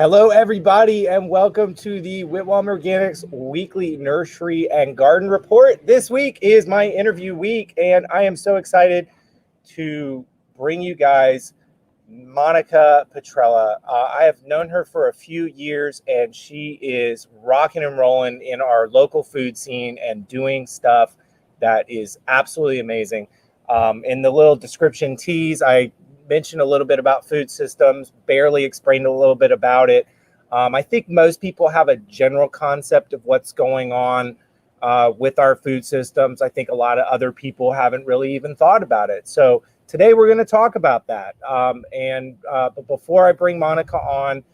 Hello, everybody, and welcome to the Whitwam Organics Weekly Nursery and Garden Report. This week is my interview week, and I am so excited to bring you guys Monica Petrella. I have known her for a few years, and she is rocking and rolling in our local food scene and doing stuff that is absolutely amazing. In the little description tease, I mentioned a little bit about food systems, barely explained a little bit about it. I think most people have a general concept of what's going on with our food systems. I think a lot of other people haven't really even thought about it. So today we're going to talk about that. But before I bring Monica on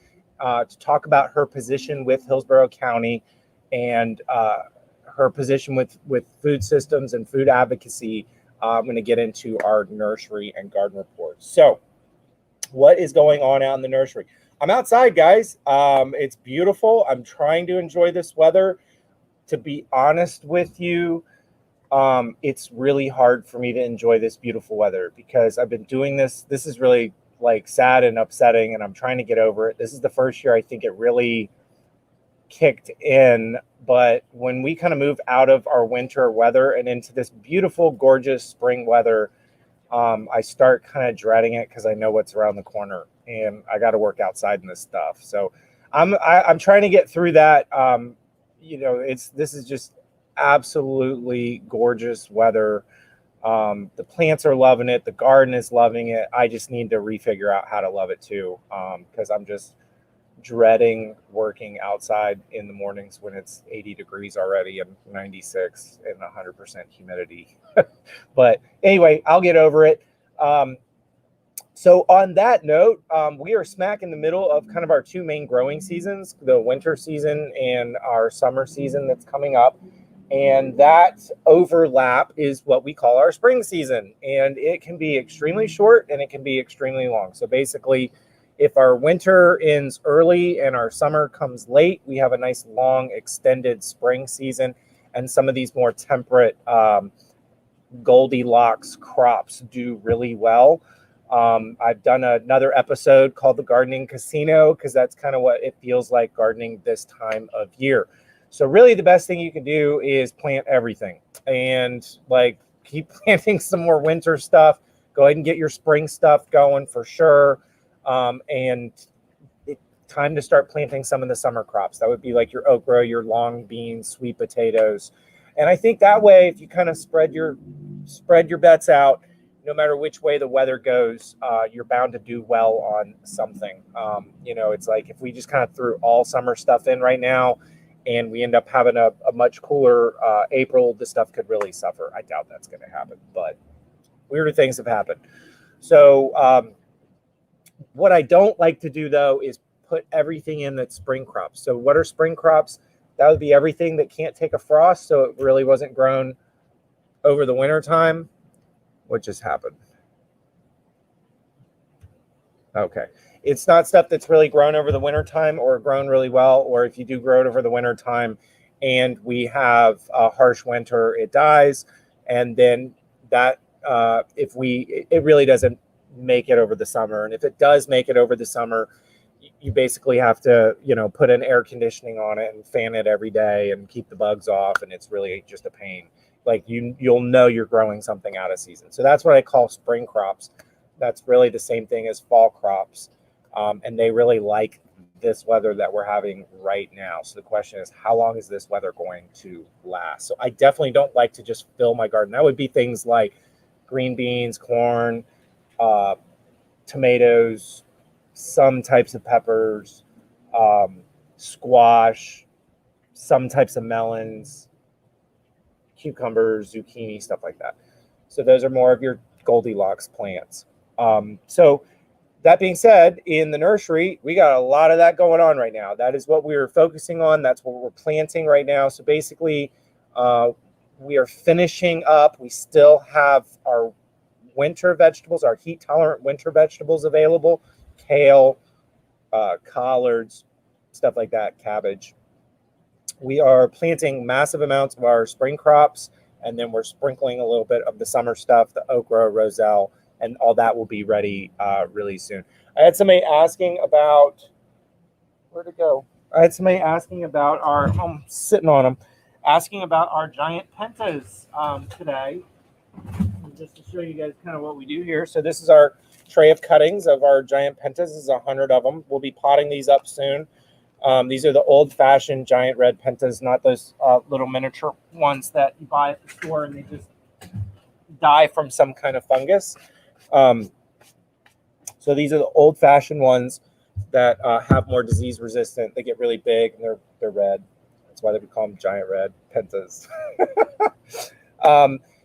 to talk about her position with Hillsborough County and her position with food systems and food advocacy, I'm going to get into our nursery and garden report. So what is going on out in the nursery? I'm outside, guys. It's beautiful. I'm trying to enjoy this weather. To be honest with you, it's really hard for me to enjoy this beautiful weather because I've been doing this. This is really like sad and upsetting, and I'm trying to get over it. This is the first year I think it really kicked in. But when we kind of move out of our winter weather and into this beautiful, gorgeous spring weather, I start kind of dreading it because I know what's around the corner and I got to work outside in this stuff. So I'm trying to get through that. This is just absolutely gorgeous weather. The plants are loving it. The garden is loving it. I just need to refigure out how to love it too, because I'm just dreading working outside in the mornings when it's 80 degrees already and 96 and 100% humidity. But anyway, I'll get over it. So on that note, we are smack in the middle of kind of our two main growing seasons, the winter season and our summer season that's coming up. And that overlap is what we call our spring season. And it can be extremely short and it can be extremely long. So basically, if our winter ends early and our summer comes late, we have a nice long extended spring season. And some of these more temperate Goldilocks crops do really well. I've done another episode called The Gardening Casino because that's kind of what it feels like gardening this time of year. So really the best thing you can do is plant everything and like keep planting some more winter stuff. Go ahead and get your spring stuff going for sure. And time to start planting some of the summer crops. That would be like your okra, your long beans, sweet potatoes. And I think that way, if you kind of spread your bets out, no matter which way the weather goes, you're bound to do well on something. It's like if we just kind of threw all summer stuff in right now and we end up having a much cooler April, the stuff could really suffer. I doubt that's going to happen, but weirder things have happened. So, what I don't like to do, though, is put everything in that's spring crops. So what are spring crops? That would be everything that can't take a frost, so it really wasn't grown over the winter time. What just happened? Okay. It's not stuff that's really grown over the winter time or grown really well, or if you do grow it over the winter time and we have a harsh winter, it dies. And then that, it really doesn't make it over the summer. And if it does make it over the summer, you basically have to, put an air conditioning on it and fan it every day and keep the bugs off. And it's really just a pain. Like you'll know you're growing something out of season. So that's what I call spring crops. That's really the same thing as fall crops. And they really like this weather that we're having right now. So the question is, how long is this weather going to last? So I definitely don't like to just fill my garden. That would be things like green beans, corn, tomatoes, some types of peppers, squash, some types of melons, cucumbers, zucchini, stuff like that. So those are more of your Goldilocks plants. So that being said, in the nursery, we got a lot of that going on right now. That is what we're focusing on. That's what we're planting right now. So basically, we are finishing up. We still have our winter vegetables, our heat-tolerant winter vegetables available, kale, collards, stuff like that, cabbage. We are planting massive amounts of our spring crops, and then we're sprinkling a little bit of the summer stuff, the okra, roselle, and all that will be ready really soon. I had somebody asking about Where'd it go? I had somebody asking about our, I'm sitting on them, asking about our giant pentas today. Just to show you guys kind of what we do here. So this is our tray of cuttings of our giant pentas. This is 100 of them. We'll be potting these up soon. These are the old-fashioned giant red pentas, not those little miniature ones that you buy at the store and they just die from some kind of fungus. So these are the old-fashioned ones that have more disease resistant. They get really big and they're red. That's why they call them giant red pentas.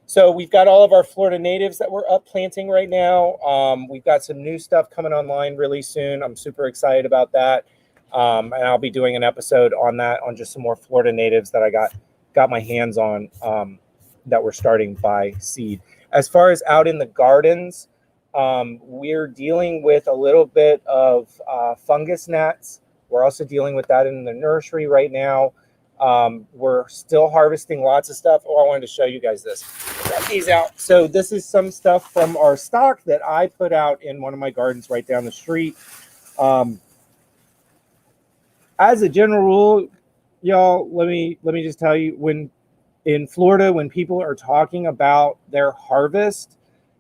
So we've got all of our Florida natives that we're up planting right now. We've got some new stuff coming online really soon. I'm super excited about that. And I'll be doing an episode on that, on just some more Florida natives that I got my hands on that we're starting by seed. As far as out in the gardens, we're dealing with a little bit of fungus gnats. We're also dealing with that in the nursery right now. We're still harvesting lots of stuff. Oh, I wanted to show you guys this. Grab these out. So this is some stuff from our stock that I put out in one of my gardens right down the street. As a general rule, y'all, let me just tell you, when in Florida, when people are talking about their harvest,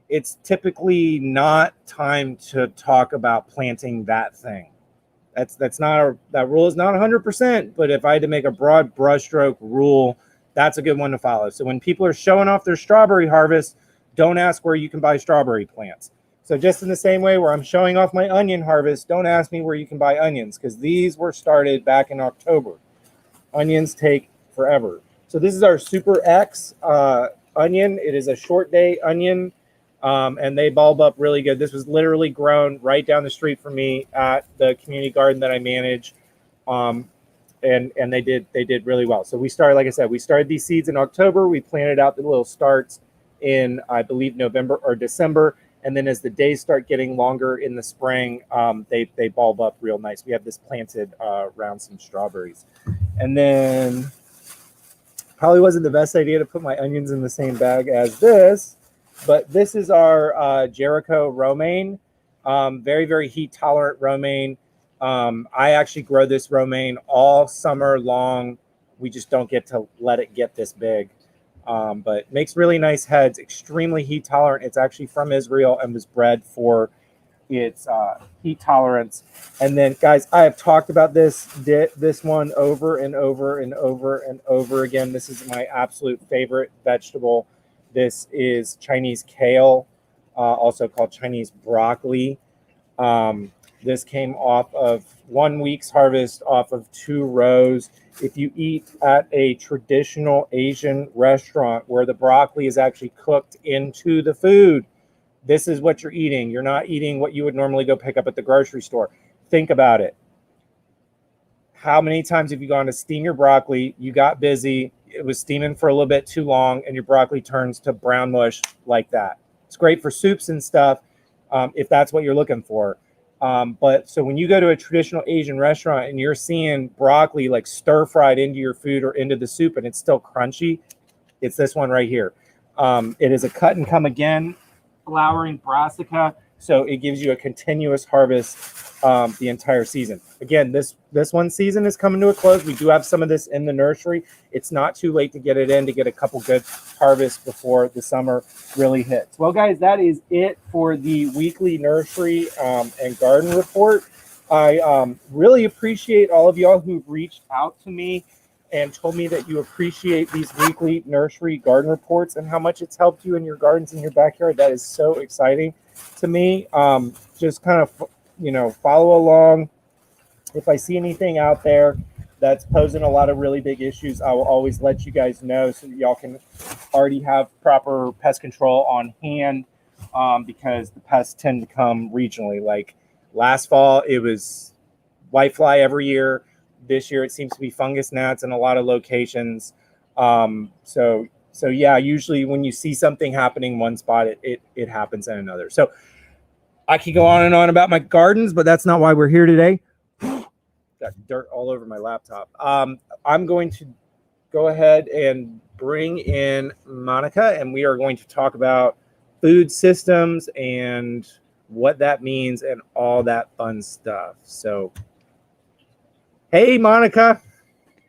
it's typically not time to talk about planting that thing. That's not that rule is not 100%, but if I had to make a broad brushstroke rule, that's a good one to follow. So when people are showing off their strawberry harvest, don't ask where you can buy strawberry plants. So just in the same way where I'm showing off my onion harvest, don't ask me where you can buy onions, because these were started back in October. Onions take forever. So this is our Super X onion. It is a short day onion. And they bulb up really good. This was literally grown right down the street from me at the community garden that I manage. And they did really well. So we started, like I said, we started these seeds in October. We planted out the little starts in, I believe, November or December. And then as the days start getting longer in the spring, they bulb up real nice. We have this planted around some strawberries. And then probably wasn't the best idea to put my onions in the same bag as this. But this is our Jericho Romaine, very, very heat tolerant romaine. I actually grow this romaine all summer long. We just don't get to let it get this big. But makes really nice heads, extremely heat tolerant. It's actually from Israel and was bred for its heat tolerance. And then, guys, I have talked about this one over and over and over and over again. This is my absolute favorite vegetable. This is Chinese kale, also called Chinese broccoli. This came off of 1 week's harvest off of 2 rows. If you eat at a traditional Asian restaurant where the broccoli is actually cooked into the food, this is what you're eating. You're not eating what you would normally go pick up at the grocery store. Think about it. How many times have you gone to steam your broccoli? You got busy. It was steaming for a little bit too long, and your broccoli turns to brown mush like that. It's great for soups and stuff if that's what you're looking for. But so when you go to a traditional Asian restaurant and you're seeing broccoli like stir fried into your food or into the soup and it's still crunchy, it's this one right here. It is a cut and come again flowering brassica, so it gives you a continuous harvest the entire season. Again, this one season is coming to a close. We do have some of this in the nursery. It's not too late to get it in to get a couple good harvests before the summer really hits. Well, guys, that is it for the weekly nursery and garden report. I really appreciate all of y'all who've reached out to me and told me that you appreciate these weekly nursery garden reports and how much it's helped you in your gardens in your backyard. That is so exciting to me. Just kind of, follow along. If I see anything out there that's posing a lot of really big issues, I will always let you guys know so that y'all can already have proper pest control on hand, because the pests tend to come regionally. Like last fall, it was whitefly every year. This year, it seems to be fungus gnats in a lot of locations. So yeah, usually when you see something happening in one spot, it happens in another. So I could go on and on about my gardens, but that's not why we're here today. Got dirt all over my laptop. I'm going to go ahead and bring in Monica, and we are going to talk about food systems and what that means and all that fun stuff. So Hey, Monica.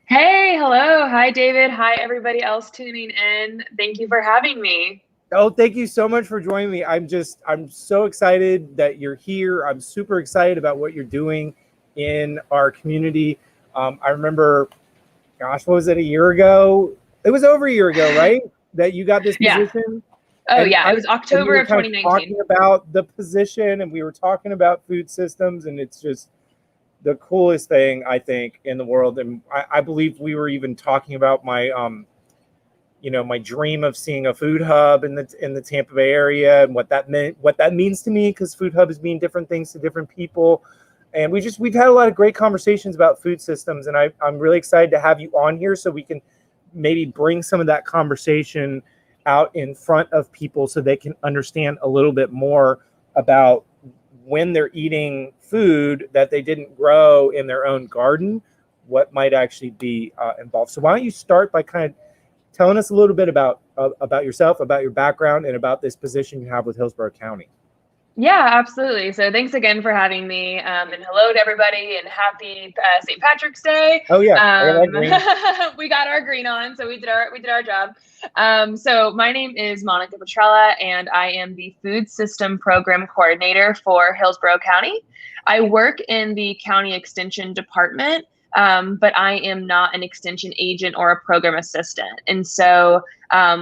Hey, hello. Hi, David. Hi, everybody else tuning in. Thank you for having me. Oh, thank you so much for joining me. I'm so excited that you're here. I'm super excited about what you're doing in our community. I remember, gosh, what was it, a year ago? It was over a year ago, right? That you got this Yeah. position. Oh, And yeah. It was we October were of kind of 2019. talking about the position and we were talking about food systems, and it's just the coolest thing I think in the world. And I believe we were even talking about my dream of seeing a food hub in the Tampa Bay area and what that means to me, because food hubs mean different things to different people. And we've had a lot of great conversations about food systems, and I'm really excited to have you on here so we can maybe bring some of that conversation out in front of people so they can understand a little bit more about when they're eating food that they didn't grow in their own garden, what might actually be involved. So why don't you start by kind of telling us a little bit about yourself, about your background, and about this position you have with Hillsborough County. Yeah, absolutely. So thanks again for having me. And hello to everybody and happy St. Patrick's Day. Oh yeah, I got that green. We got our green on, so we did our job. So my name is Monica Petrella, and I am the Food System Program Coordinator for Hillsborough County. I work in the County Extension Department, but I am not an extension agent or a program assistant. And so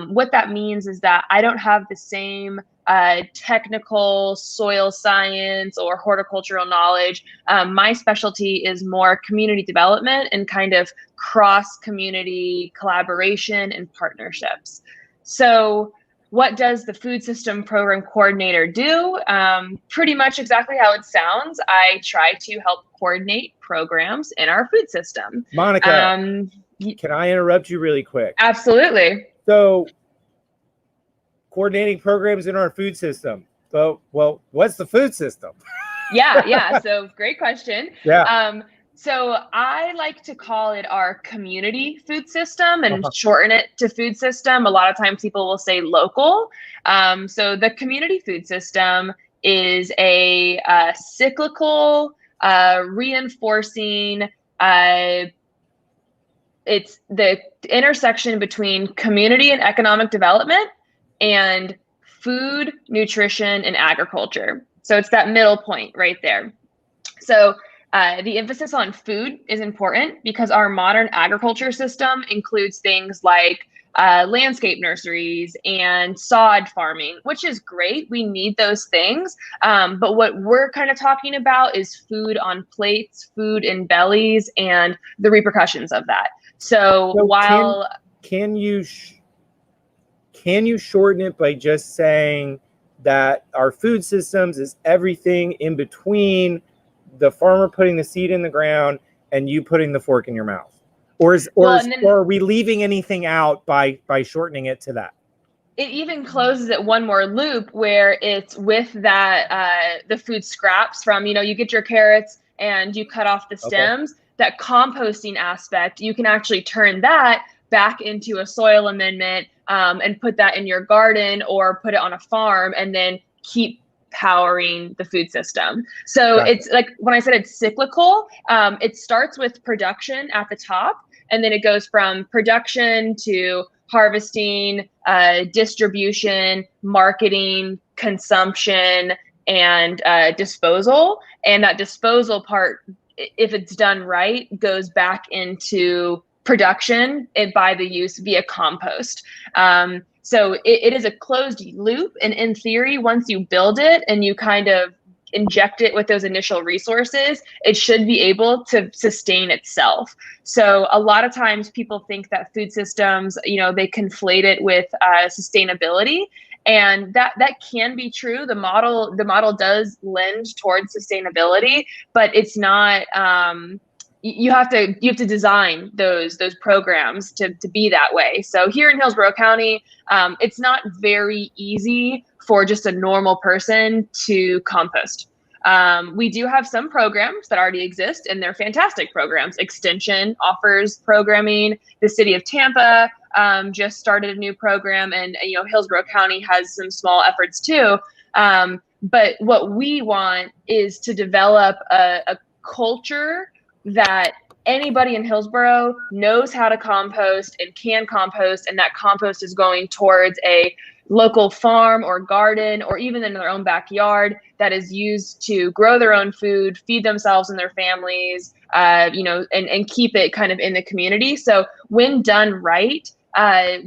what that means is that I don't have the same technical soil science or horticultural knowledge. My specialty is more community development and kind of cross-community collaboration and partnerships. So what does the food system program coordinator do? Pretty much exactly how it sounds. I try to help coordinate programs in our food system. Monica, can I interrupt you really quick? Absolutely. So, coordinating programs in our food system. So, well, what's the food system? Yeah. So great question. Yeah. So I like to call it our community food system and shorten it to food system. A lot of times people will say local. So the community food system is a cyclical, reinforcing, it's the intersection between community and economic development and food, nutrition, and agriculture. So it's that middle point right there. So the emphasis on food is important because our modern agriculture system includes things like landscape nurseries and sod farming, which is great. We need those things. But what we're kind of talking about is food on plates, food in bellies, and the repercussions of that. So while can you shorten it by just saying that our food systems is everything in between the farmer putting the seed in the ground and you putting the fork in your mouth? Or are we leaving anything out by shortening it to that? It even closes it one more loop where it's with that the food scraps from, you get your carrots and you cut off the stems. Okay. That composting aspect, you can actually turn that back into a soil amendment and put that in your garden or put it on a farm and then keep powering the food system. So gotcha. It's like when I said it's cyclical, it starts with production at the top, and then it goes from production to harvesting, distribution, marketing, consumption, and disposal. And that disposal part, if it's done right, goes back into production by the use via compost. So it is a closed loop. And in theory, once you build it and you kind of inject it with those initial resources, it should be able to sustain itself. So a lot of times people think that food systems, they conflate it with sustainability. And that can be true. The model does lend towards sustainability, but it's not, you have to design those programs to be that way. So here in Hillsborough County, it's not very easy for just a normal person to compost. We do have some programs that already exist, and they're fantastic programs. Extension offers programming. The city of Tampa just started a new program, and Hillsborough County has some small efforts too. But what we want is to develop a culture that anybody in Hillsborough knows how to compost and can compost, and that compost is going towards a local farm or garden or even in their own backyard that is used to grow their own food, feed themselves and their families, and keep it kind of in the community. So when done right,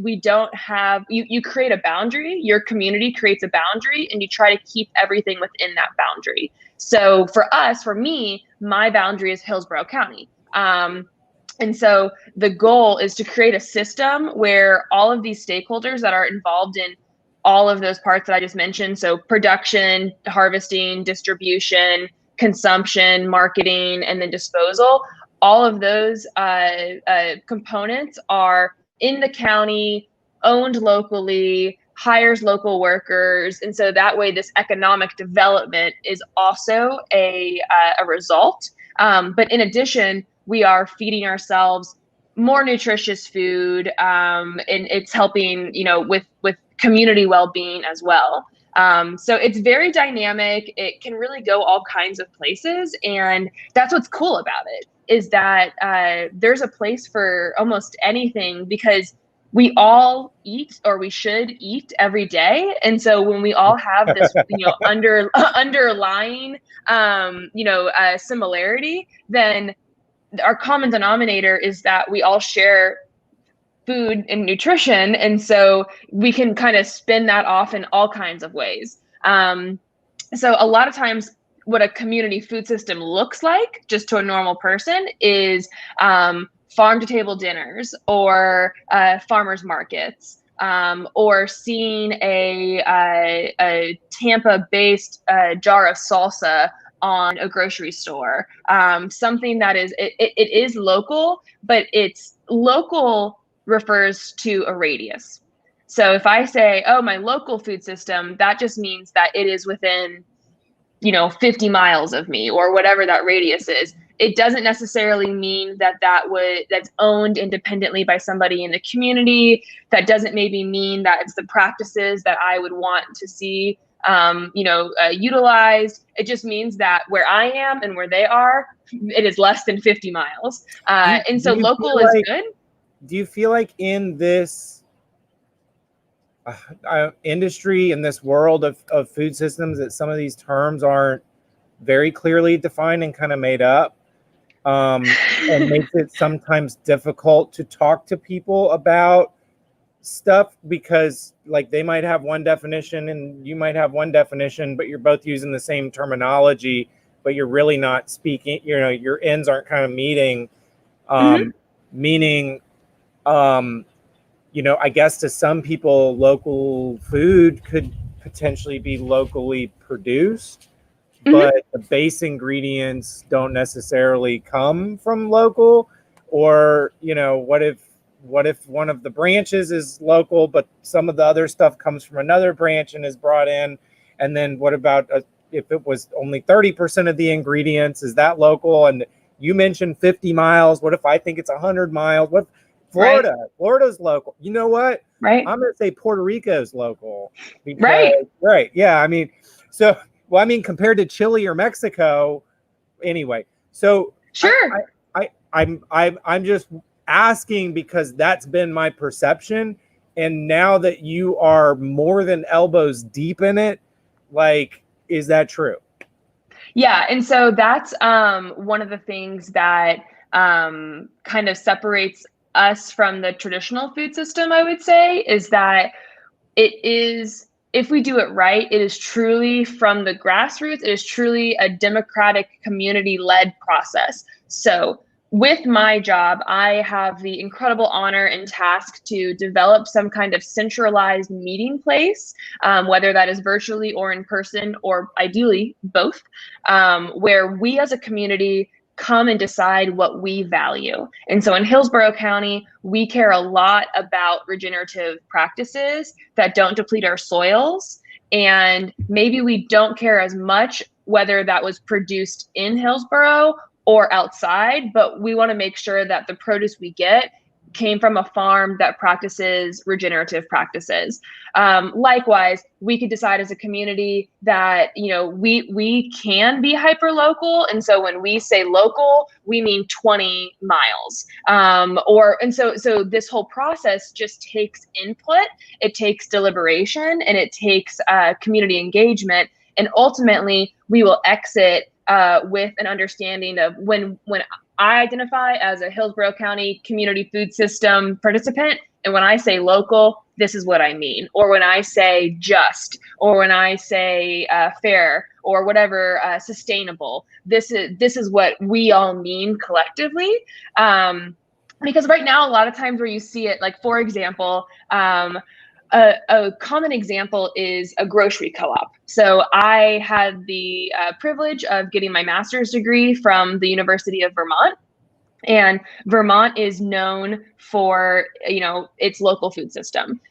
we don't have, you create a boundary, your community creates a boundary, and you try to keep everything within that boundary. So for me, my boundary is Hillsborough County. And so the goal is to create a system where all of these stakeholders that are involved in all of those parts that I just mentioned, so production, harvesting, distribution, consumption, marketing, and then disposal, all of those components are in the county, owned locally, hires local workers. And so that way this economic development is also a result. But in addition, we are feeding ourselves more nutritious food, and it's helping, with community well-being as well. So it's very dynamic. It can really go all kinds of places. And that's what's cool about it, is that there's a place for almost anything, because we all eat, or we should eat, every day. And so when we all have this, underlying, similarity, then our common denominator is that we all share food and nutrition. And so we can kind of spin that off in all kinds of ways. So a lot of times what a community food system looks like, just to a normal person, is farm to table dinners, or farmers markets, or seeing a Tampa-based jar of salsa on a grocery store. Something that is, it is local, but it's local refers to a radius. So if I say, oh, my local food system, that just means that it is within, 50 miles of me, or whatever that radius is. It doesn't necessarily mean that's owned independently by somebody in the community. That doesn't maybe mean that it's the practices that I would want to see utilized. It just means that where I am and where they are, it is less than 50 miles. And so local is good. Do you feel like in this industry, in this world of food systems, that some of these terms aren't very clearly defined and kind of made up, and makes it sometimes difficult to talk to people about stuff, because like they might have one definition and you might have one definition, but you're both using the same terminology, but you're really not speaking, your ends aren't kind of meeting, meaning, I guess to some people, local food could potentially be locally produced, but the base ingredients don't necessarily come from local. Or, what if one of the branches is local, but some of the other stuff comes from another branch and is brought in? And then what about if it was only 30% of the ingredients, is that local? And you mentioned 50 miles. What if I think it's 100 miles? What Florida? Right. Florida's local. You know what? Right. I'm going to say Puerto Rico's local. Because, right. Yeah. I mean, compared to Chile or Mexico, anyway. So sure. I'm just asking because that's been my perception. And now that you are more than elbows deep in it, like, is that true? Yeah. And so that's one of the things that kind of separates us from the traditional food system, I would say, is that it is, if we do it right, it is truly from the grassroots. It is truly a democratic, community-led process. So with my job, I have the incredible honor and task to develop some kind of centralized meeting place, whether that is virtually or in person, or ideally both, where we as a community come and decide what we value. And so in Hillsborough County, we care a lot about regenerative practices that don't deplete our soils. And maybe we don't care as much whether that was produced in Hillsborough or outside, but we want to make sure that the produce we get came from a farm that practices regenerative practices. Likewise, we could decide as a community that, we can be hyper local. And so when we say local, we mean 20 miles. So this whole process just takes input, it takes deliberation, and it takes community engagement. And ultimately, we will exit with an understanding of when I identify as a Hillsborough County community food system participant, and when I say local, this is what I mean. Or when I say just, or when I say fair, or whatever, sustainable, this is what we all mean collectively. Because right now, a lot of times where you see it, like, for example, a common example is a grocery co-op. So I had the privilege of getting my master's degree from the University of Vermont. And Vermont is known for, its local food system.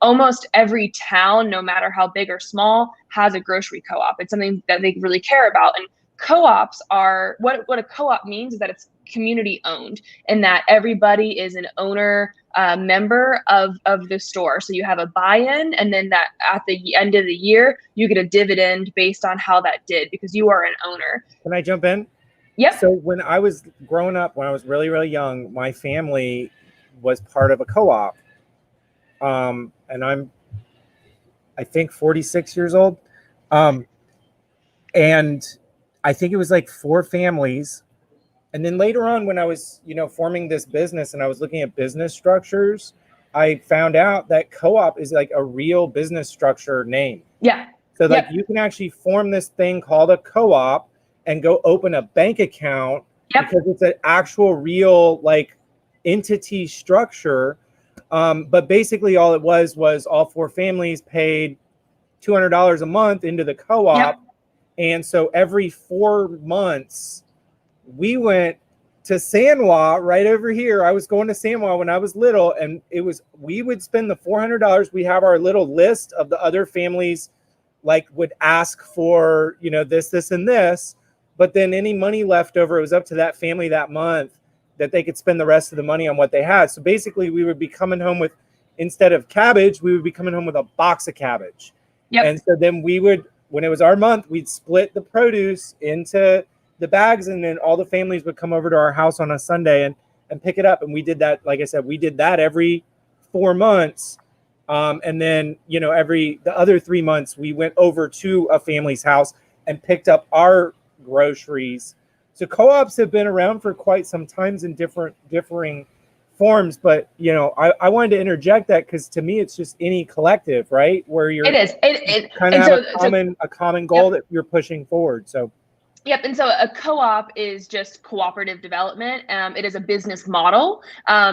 Almost every town, no matter how big or small, has a grocery co-op. It's something that they really care about. And co-ops are, what a co-op means is that it's community owned, and that everybody is an owner member of the store. So you have a buy-in, and then that at the end of the year, you get a dividend based on how that did, because you are an owner. Can I jump in? Yep. So when I was growing up, when I was really, really young, my family was part of a co-op. And I think 46 years old. And I think it was like 4 families. And then later on, when I was, forming this business and I was looking at business structures, I found out that co-op is like a real business structure name. Yeah. So like you can actually form this thing called a co-op and go open a bank account because it's an actual real like entity structure. But basically all it was all 4 families paid $200 a month into the co-op. And so every 4 months we went to San Juan right over here. I was going to San Juan when I was little, and we would spend the $400. We have our little list of the other families like would ask for, this, and this. But then any money left over, it was up to that family that month that they could spend the rest of the money on what they had. So basically we would be coming home with, instead of cabbage, we would be coming home with a box of cabbage. And so then we would, when it was our month, we'd split the produce into the bags, and then all the families would come over to our house on a Sunday and pick it up. And we did that, like I said, we did that every 4 months. And then, the other 3 months we went over to a family's house and picked up our groceries. So co-ops have been around for quite some times in differing forms, but I wanted to interject that because to me it's just any collective, right? Where you're it kind of have a common goal that you're pushing forward. So and so a co-op is just cooperative development. It is a business model.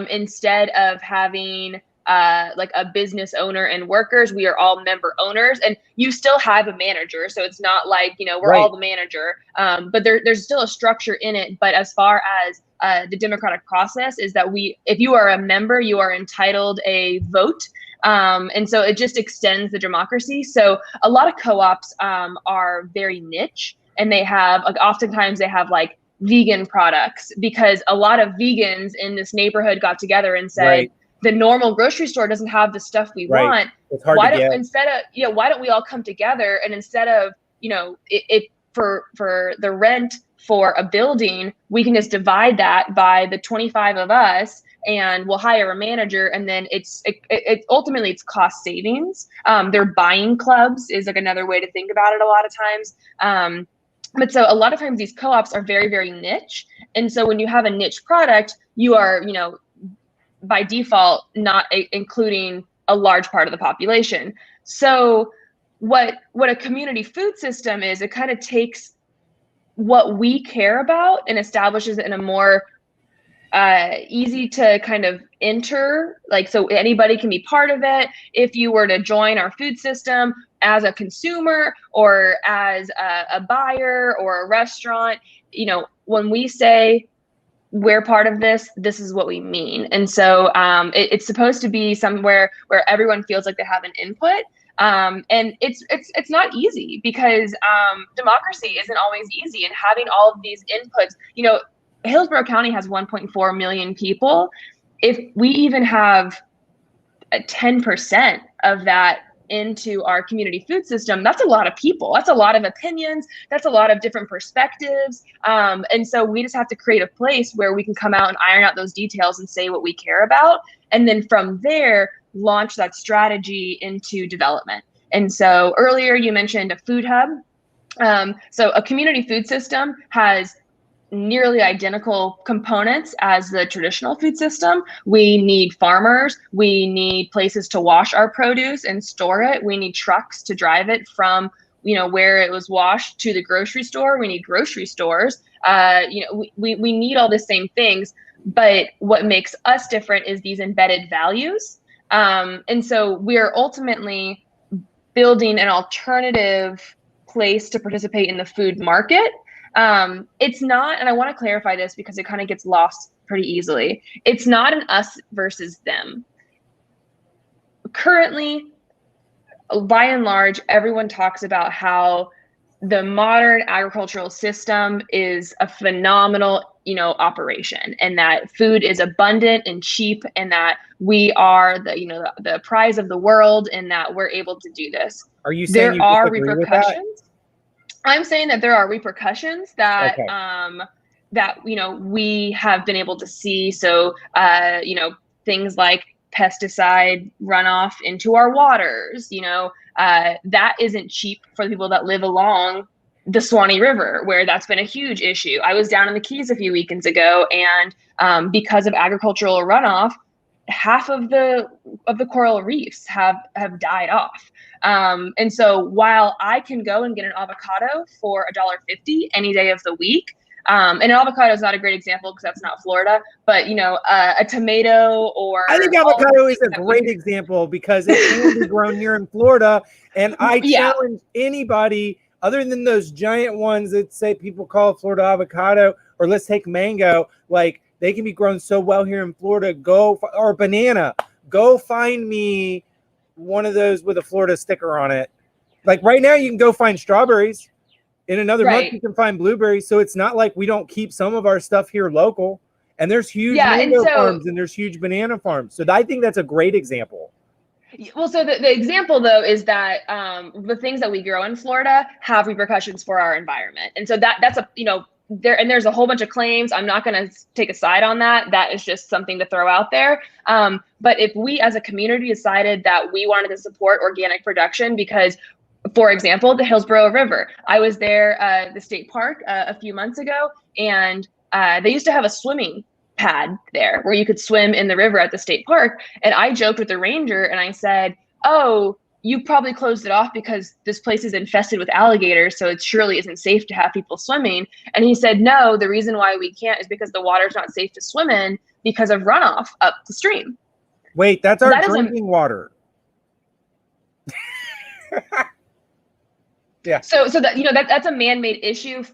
Instead of having like a business owner and workers, we are all member owners, and you still have a manager. So it's not like, we're all the manager, but there's still a structure in it. But as far as the democratic process is that if you are a member, you are entitled a vote. And so it just extends the democracy. So a lot of co-ops are very niche, and they have oftentimes they have like vegan products, because a lot of vegans in this neighborhood got together and said, the normal grocery store doesn't have the stuff we want. It's hard to get. Why don't we all come together, and instead of, for the rent for a building, we can just divide that by the 25 of us, and we'll hire a manager, and then ultimately it's cost savings. They're buying clubs is like another way to think about it a lot of times. But so a lot of times these co-ops are very, very niche. And so when you have a niche product, you are, by default, not including a large part of the population. So what a community food system is, it kind of takes what we care about and establishes it in a more easy to kind of enter, like, so anybody can be part of it. If you were to join our food system as a consumer or as a buyer or a restaurant, when we say we're part of this is what we mean. And so it's supposed to be somewhere where everyone feels like they have an input. And it's not easy, because democracy isn't always easy, and having all of these inputs, Hillsborough County has 1.4 million people. if we even have 10% of that into our community food system, that's a lot of people. That's a lot of opinions. That's a lot of different perspectives. And so we just have to create a place where we can come out and iron out those details and say what we care about. And then from there, launch that strategy into development. And so earlier you mentioned a food hub. So a community food system has nearly identical components as the traditional food system. We need farmers, we need places to wash our produce and store it, we need trucks to drive it from where it was washed to the grocery store, we need grocery stores, we need all the same things, but what makes us different is these embedded values. And so we're ultimately building an alternative place to participate in the food market. It's not, and I want to clarify this because it kind of gets lost pretty easily. It's not an us versus them. Currently, by and large, everyone talks about how the modern agricultural system is a phenomenal, operation, and that food is abundant and cheap, and that we are the prize of the world, and that we're able to do this. Are you saying there are repercussions? I'm saying that there are repercussions that we have been able to see. So things like pesticide runoff into our waters. That isn't cheap for the people that live along the Swanee River, where that's been a huge issue. I was down in the Keys a few weekends ago, and because of agricultural runoff, half of the coral reefs have died off. And so while I can go and get an avocado for $1.50 any day of the week, and an avocado is not a great example because that's not Florida, but a tomato or I think avocado is a great example because it can be grown here in Florida, and I challenge anybody other than those giant ones that say people call Florida avocado, or let's take mango, like they can be grown so well here in Florida. Or banana. Go find me one of those with a Florida sticker on it. Like right now, you can go find strawberries. In another month, you can find blueberries. So it's not like we don't keep some of our stuff here local. And there's huge mango farms and there's huge banana farms. So I think that's a great example. Well, so the example, though, is that the things that we grow in Florida have repercussions for our environment. And so that's there's a whole bunch of claims. I'm not going to take a side on that. That is just something to throw out there. But if we as a community decided that we wanted to support organic production, because, for example, the Hillsborough River, I was there at the state park a few months ago, and they used to have a swimming pad there where you could swim in the river at the state park. And I joked with the ranger and I said, "Oh, you probably closed it off because this place is infested with alligators, so it surely isn't safe to have people swimming." And he said, "No, the reason why we can't is because the water's not safe to swim in because of runoff up the stream." Wait, that's our drinking water. Yeah. So that that's a man-made issue,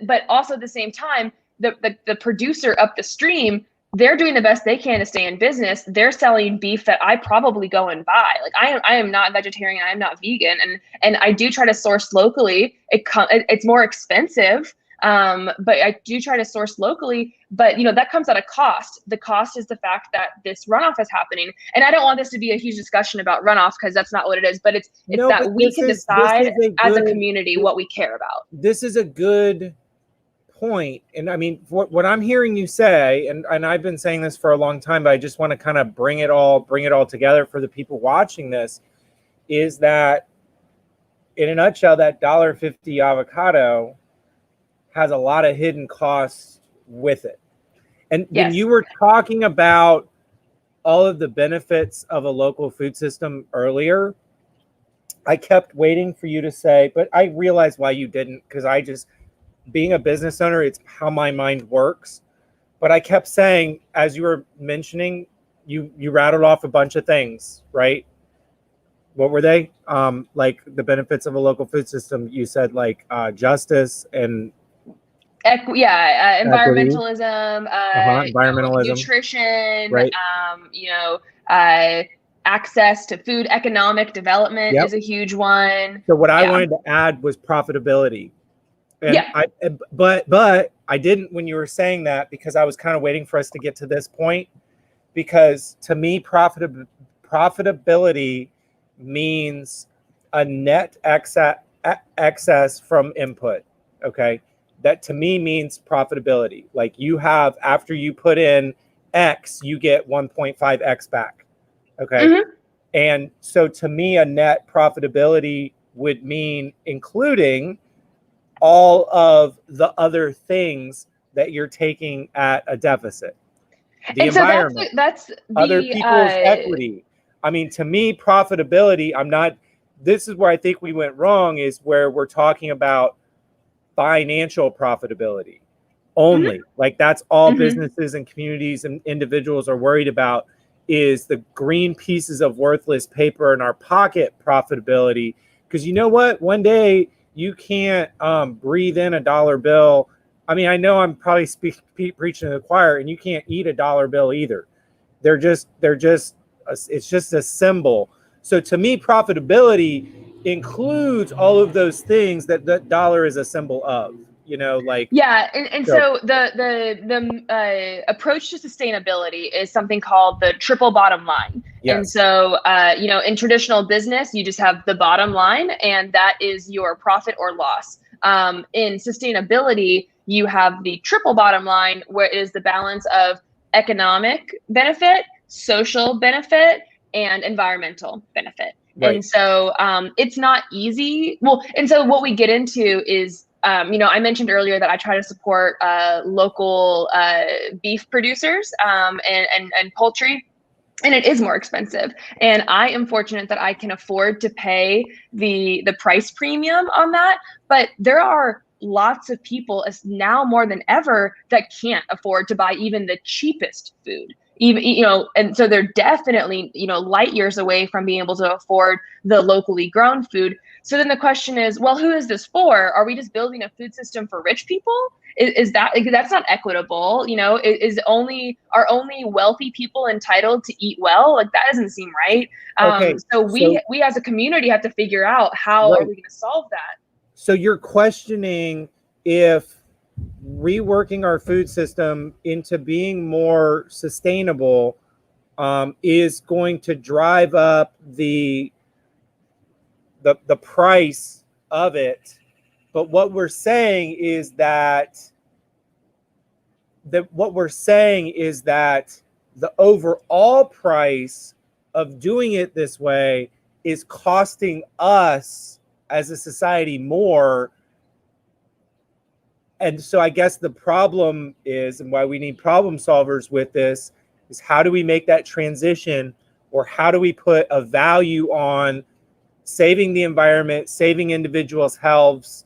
but also at the same time, the producer up the stream, they're doing the best they can to stay in business. They're selling beef that I probably go and buy. Like I am not vegetarian. I am not vegan. And I do try to source locally. It's more expensive. But I do try to source locally, but that comes at a cost. The cost is the fact that this runoff is happening. And I don't want this to be a huge discussion about runoff because that's not what it is, but it's that we can decide as a community what we care about. This is a good point. And I mean, what I'm hearing you say, and I've been saying this for a long time, but I just want to kind of bring it all together for the people watching this, is that in a nutshell, that $1.50 avocado has a lot of hidden costs with it. And when you were talking about all of the benefits of a local food system earlier, I kept waiting for you to say, but I realized why you didn't, because being a business owner, it's how my mind works. But I kept saying, as you were mentioning, you rattled off a bunch of things, right? What were they? Like the benefits of a local food system. You said like justice and environmentalism, environmentalism, nutrition, right. Access to food, economic development is a huge one. So what I wanted to add was profitability. And but I didn't when you were saying that, because I was kind of waiting for us to get to this point. because to me, profitability means a net excess from input. Okay. That to me means profitability. Like you have, after you put in X, you get 1.5X back. Okay. Mm-hmm. And so to me, a net profitability would mean including all of the other things that you're taking at a deficit. The And so environment, that's other the people's equity. I mean, to me, profitability, this is where I think we went wrong, is where we're talking about financial profitability only. Mm-hmm. Like that's all Mm-hmm. businesses and communities and individuals are worried about, is the green pieces of worthless paper in our pocket profitability. Because you know what? One day you can't breathe in a dollar bill. I mean, I know I'm probably preaching to the choir, and you can't eat a dollar bill either. It's just a symbol. So to me, profitability includes all of those things that the dollar is a symbol of, like. Yeah, and so the approach to sustainability is something called the triple bottom line. Yes. And so in traditional business, you just have the bottom line, and that is your profit or loss. In sustainability, you have the triple bottom line, where it is the balance of economic benefit, social benefit, and environmental benefit. Right. And so it's not easy. Well, and so what we get into is, I mentioned earlier that I try to support local beef producers and poultry. And it is more expensive. And I am fortunate that I can afford to pay the price premium on that. But there are lots of people, as now more than ever, that can't afford to buy even the cheapest food. Even, and so they're definitely, light years away from being able to afford the locally grown food. So then the question is, well, who is this for? Are we just building a food system for rich people? Is that, that's not equitable? Are only wealthy people entitled to eat well? Like, that doesn't seem right. Okay, so we as a community have to figure out how are we going to solve that. So you're questioning if reworking our food system into being more sustainable is going to drive up the price of it. But what we're saying is that the overall price of doing it this way is costing us as a society more. And so I guess the problem is, and why we need problem solvers with this, is how do we make that transition, or how do we put a value on saving the environment, saving individuals' health,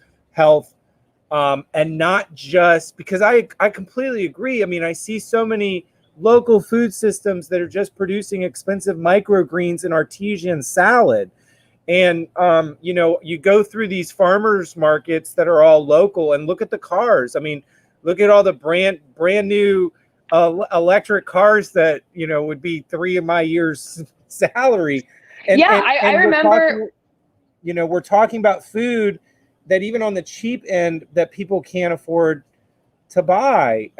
and not just, because I completely agree. I mean, I see so many local food systems that are just producing expensive microgreens and artesian salad. And, you go through these farmers markets that are all local, and look at the cars. I mean, look at all the brand new electric cars that, would be 3 of my year's salary. And, I remember, we're talking about food that even on the cheap end that people can't afford to buy.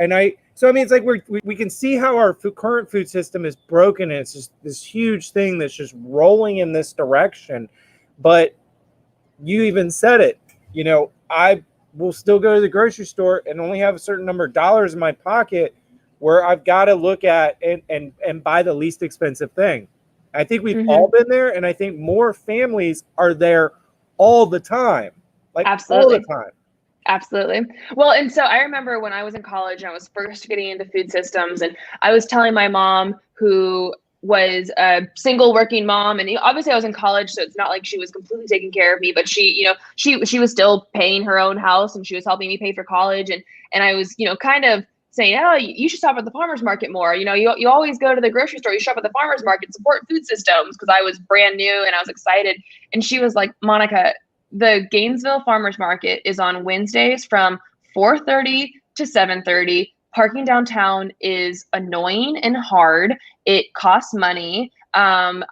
So, I mean, it's like we can see how our current food system is broken, and it's just this huge thing that's just rolling in this direction. But you even said it, I will still go to the grocery store and only have a certain number of dollars in my pocket, where I've got to look at and buy the least expensive thing. I think we've all been there, and I think more families are there all the time. Like, absolutely. All the time. Absolutely. Well, and so I remember when I was in college and I was first getting into food systems, and I was telling my mom, who was a single working mom, and obviously I was in college, so it's not like she was completely taking care of me, but she was still paying her own house, and she was helping me pay for college. And I was, kind of saying, oh, you should shop at the farmer's market more. You always go to the grocery store, you shop at the farmer's market, support food systems, because I was brand new and I was excited. And she was like, Monica, the Gainesville Farmers Market is on Wednesdays from 4:30 to 7:30. Parking downtown is annoying and hard. It costs money. A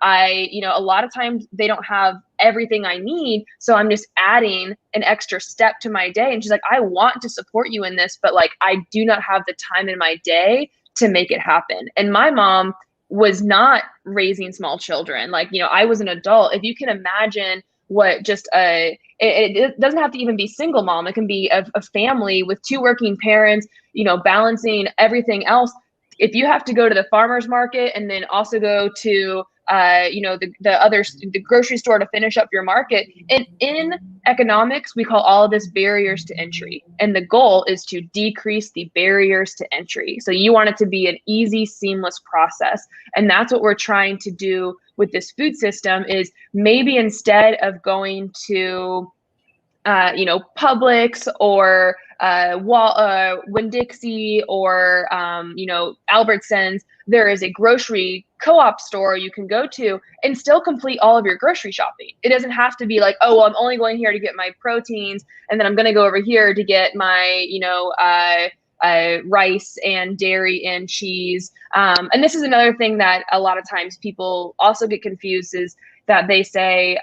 lot of times they don't have everything I need, so I'm just adding an extra step to my day. And she's like, I want to support you in this, but like, I do not have the time in my day to make it happen. And my mom was not raising small children. Like, I was an adult. If you can imagine what just it doesn't have to even be single mom. It can be a family with 2 working parents, balancing everything else. If you have to go to the farmer's market and then also go to the grocery store to finish up your market. And in economics, we call all of this barriers to entry. And the goal is to decrease the barriers to entry. So you want it to be an easy, seamless process. And that's what we're trying to do with this food system is maybe instead of going to Publix or Winn-Dixie or Albertsons, there is a grocery co-op store you can go to and still complete all of your grocery shopping. It doesn't have to be like, oh, well, I'm only going here to get my proteins, and then I'm going to go over here to get my rice and dairy and cheese. And this is another thing that a lot of times people also get confused is that they say,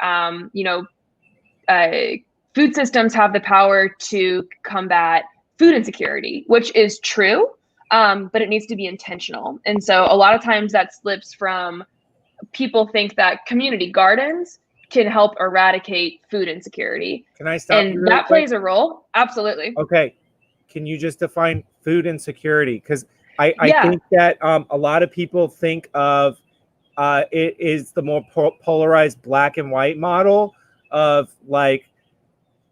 food systems have the power to combat food insecurity, which is true, but it needs to be intentional. And so a lot of times that slips from people think that community gardens can help eradicate food insecurity. Can I stop you And really that quick? plays a role. Absolutely. Okay. Can you just define food insecurity? Because I Yeah. think that a lot of people think of it is the more polarized black and white model of like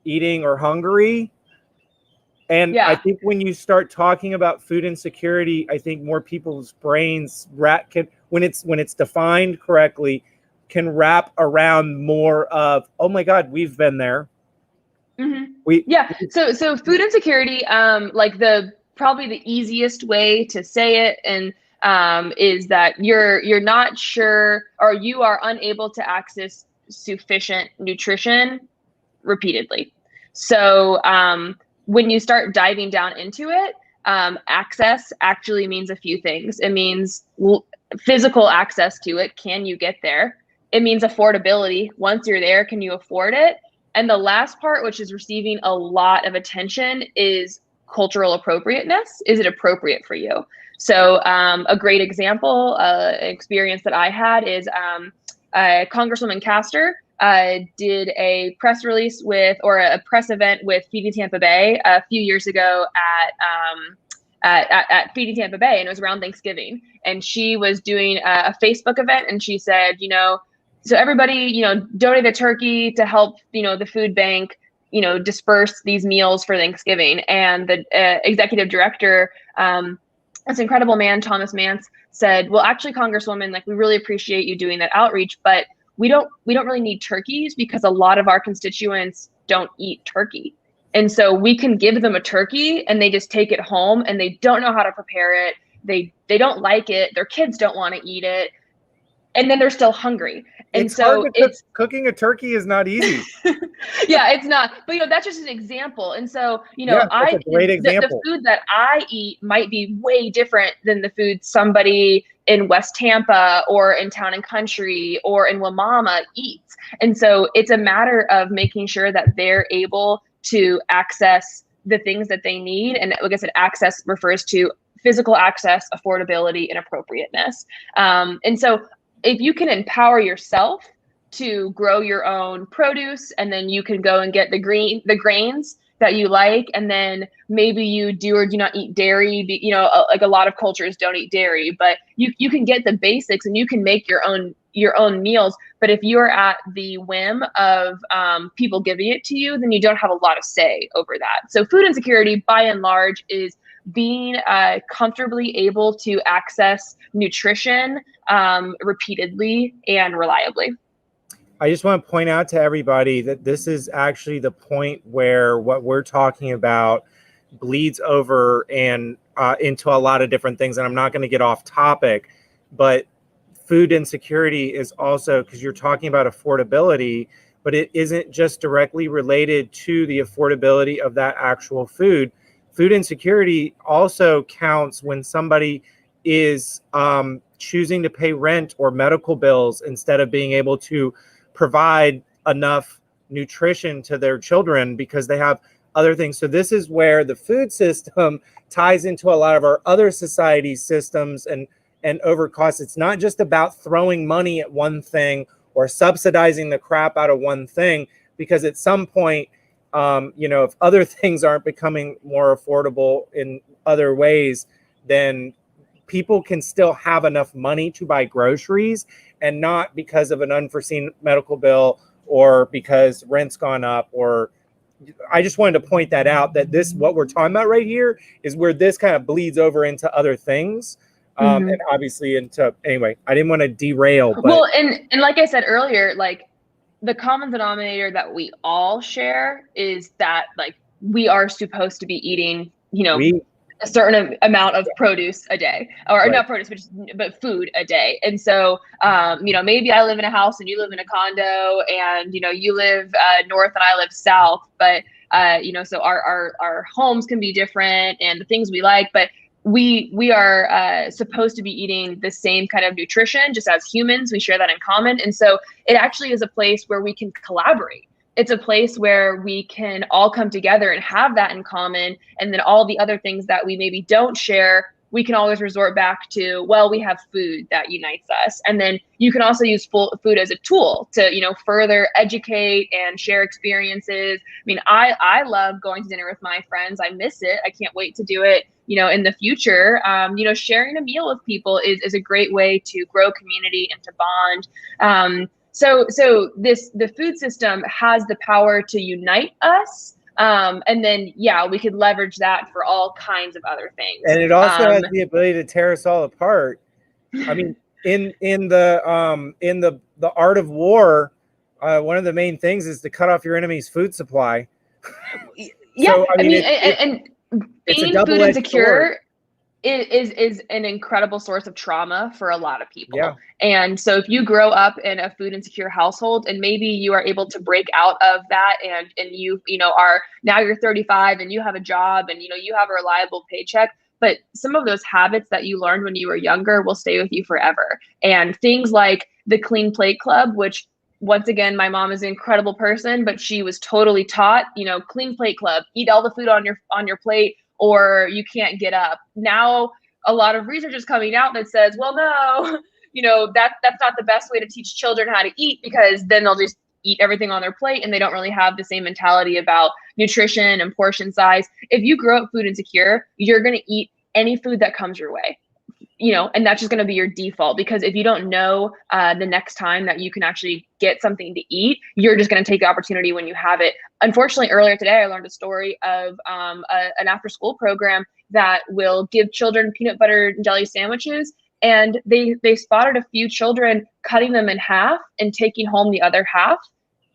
eating or hungry. And Yeah. I think when you start talking about food insecurity, I think more people's brains when it's defined correctly, can wrap around more of, oh my God, we've been there. Mm-hmm. So food insecurity, probably the easiest way to say it, and is that you're not sure, or you are unable to access sufficient nutrition repeatedly. So when you start diving down into it, access actually means a few things. It means physical access to it. Can you get there? It means affordability. Once you're there, can you afford it? And the last part, which is receiving a lot of attention, is cultural appropriateness. Is it appropriate for you? So a great example, experience that I had is Congresswoman Castor did a press release or a press event with Feeding Tampa Bay a few years ago at Feeding Tampa Bay, and it was around Thanksgiving. And she was doing a Facebook event, and she said, so everybody, donate a turkey to help, the food bank, disperse these meals for Thanksgiving. And the executive director, this incredible man, Thomas Mance, said, well, actually, Congresswoman, we really appreciate you doing that outreach, but we don't really need turkeys because a lot of our constituents don't eat turkey. And so we can give them a turkey and they just take it home and they don't know how to prepare it. They don't like it. Their kids don't want to eat it. And then they're still hungry. And it's so hard to cooking a turkey is not easy. Yeah, it's not. But that's just an example. And so, that's a great example. The food that I eat might be way different than the food somebody in West Tampa or in Town and Country or in Wamama eats. And so it's a matter of making sure that they're able to access the things that they need. And like I said, access refers to physical access, affordability, and appropriateness. And so if you can empower yourself to grow your own produce, and then you can go and get the grains that you like, and then maybe you do or do not eat dairy. Like a lot of cultures don't eat dairy, but you can get the basics and you can make your own meals. But if you're at the whim of people giving it to you, then you don't have a lot of say over that. So food insecurity, by and large, is being comfortably able to access nutrition repeatedly and reliably. I just want to point out to everybody that this is actually the point where what we're talking about bleeds over and into a lot of different things. And I'm not going to get off topic, but food insecurity is also, because you're talking about affordability, but it isn't just directly related to the affordability of that actual food. Food insecurity also counts when somebody is choosing to pay rent or medical bills instead of being able to provide enough nutrition to their children because they have other things. So this is where the food system ties into a lot of our other society systems and over costs. It's not just about throwing money at one thing or subsidizing the crap out of one thing, because at some point, if other things aren't becoming more affordable in other ways, then people can still have enough money to buy groceries, and not because of an unforeseen medical bill or because rent's gone up. Or I just wanted to point that out, that this, what we're talking about right here, is where this kind of bleeds over into other things. And obviously anyway, I didn't want to derail, but well, and like I said earlier, like the common denominator that we all share is that like we are supposed to be eating, a certain amount of produce a day, or Right. not produce, but food a day. And so, maybe I live in a house and you live in a condo, and, you live north and I live south, but, so our homes can be different and the things we like, but we are supposed to be eating the same kind of nutrition. Just as humans, we share that in common. And so it actually is a place where we can collaborate. It's a place where we can all come together and have that in common. And then all the other things that we maybe don't share, we can always resort back to, well, we have food that unites us. And then you can also use food as a tool to, further educate and share experiences. I mean, I love going to dinner with my friends. I miss it. I can't wait to do it, in the future. Sharing a meal with people is a great way to grow community and to bond. So the food system has the power to unite us. And then, we could leverage that for all kinds of other things. And it also has the ability to tear us all apart. I mean, in the art of war, one of the main things is to cut off your enemy's food supply. Yeah, so, and being food insecure is an incredible source of trauma for a lot of people. Yeah. And so if you grow up in a food insecure household, and maybe you are able to break out of that, and you are now you're 35 and you have a job and you have a reliable paycheck, but some of those habits that you learned when you were younger will stay with you forever. And things like the Clean Plate Club, which, once again, my mom is an incredible person, but she was totally taught, Clean Plate Club, eat all the food on your plate, or you can't get up. Now, a lot of research is coming out that says, well, no, that's not the best way to teach children how to eat, because then they'll just eat everything on their plate and they don't really have the same mentality about nutrition and portion size. If you grow up food insecure, you're going to eat any food that comes your way. And that's just going to be your default, because if you don't know the next time that you can actually get something to eat, you're just going to take the opportunity when you have it. Unfortunately, earlier today, I learned a story of an after-school program that will give children peanut butter and jelly sandwiches, and they spotted a few children cutting them in half and taking home the other half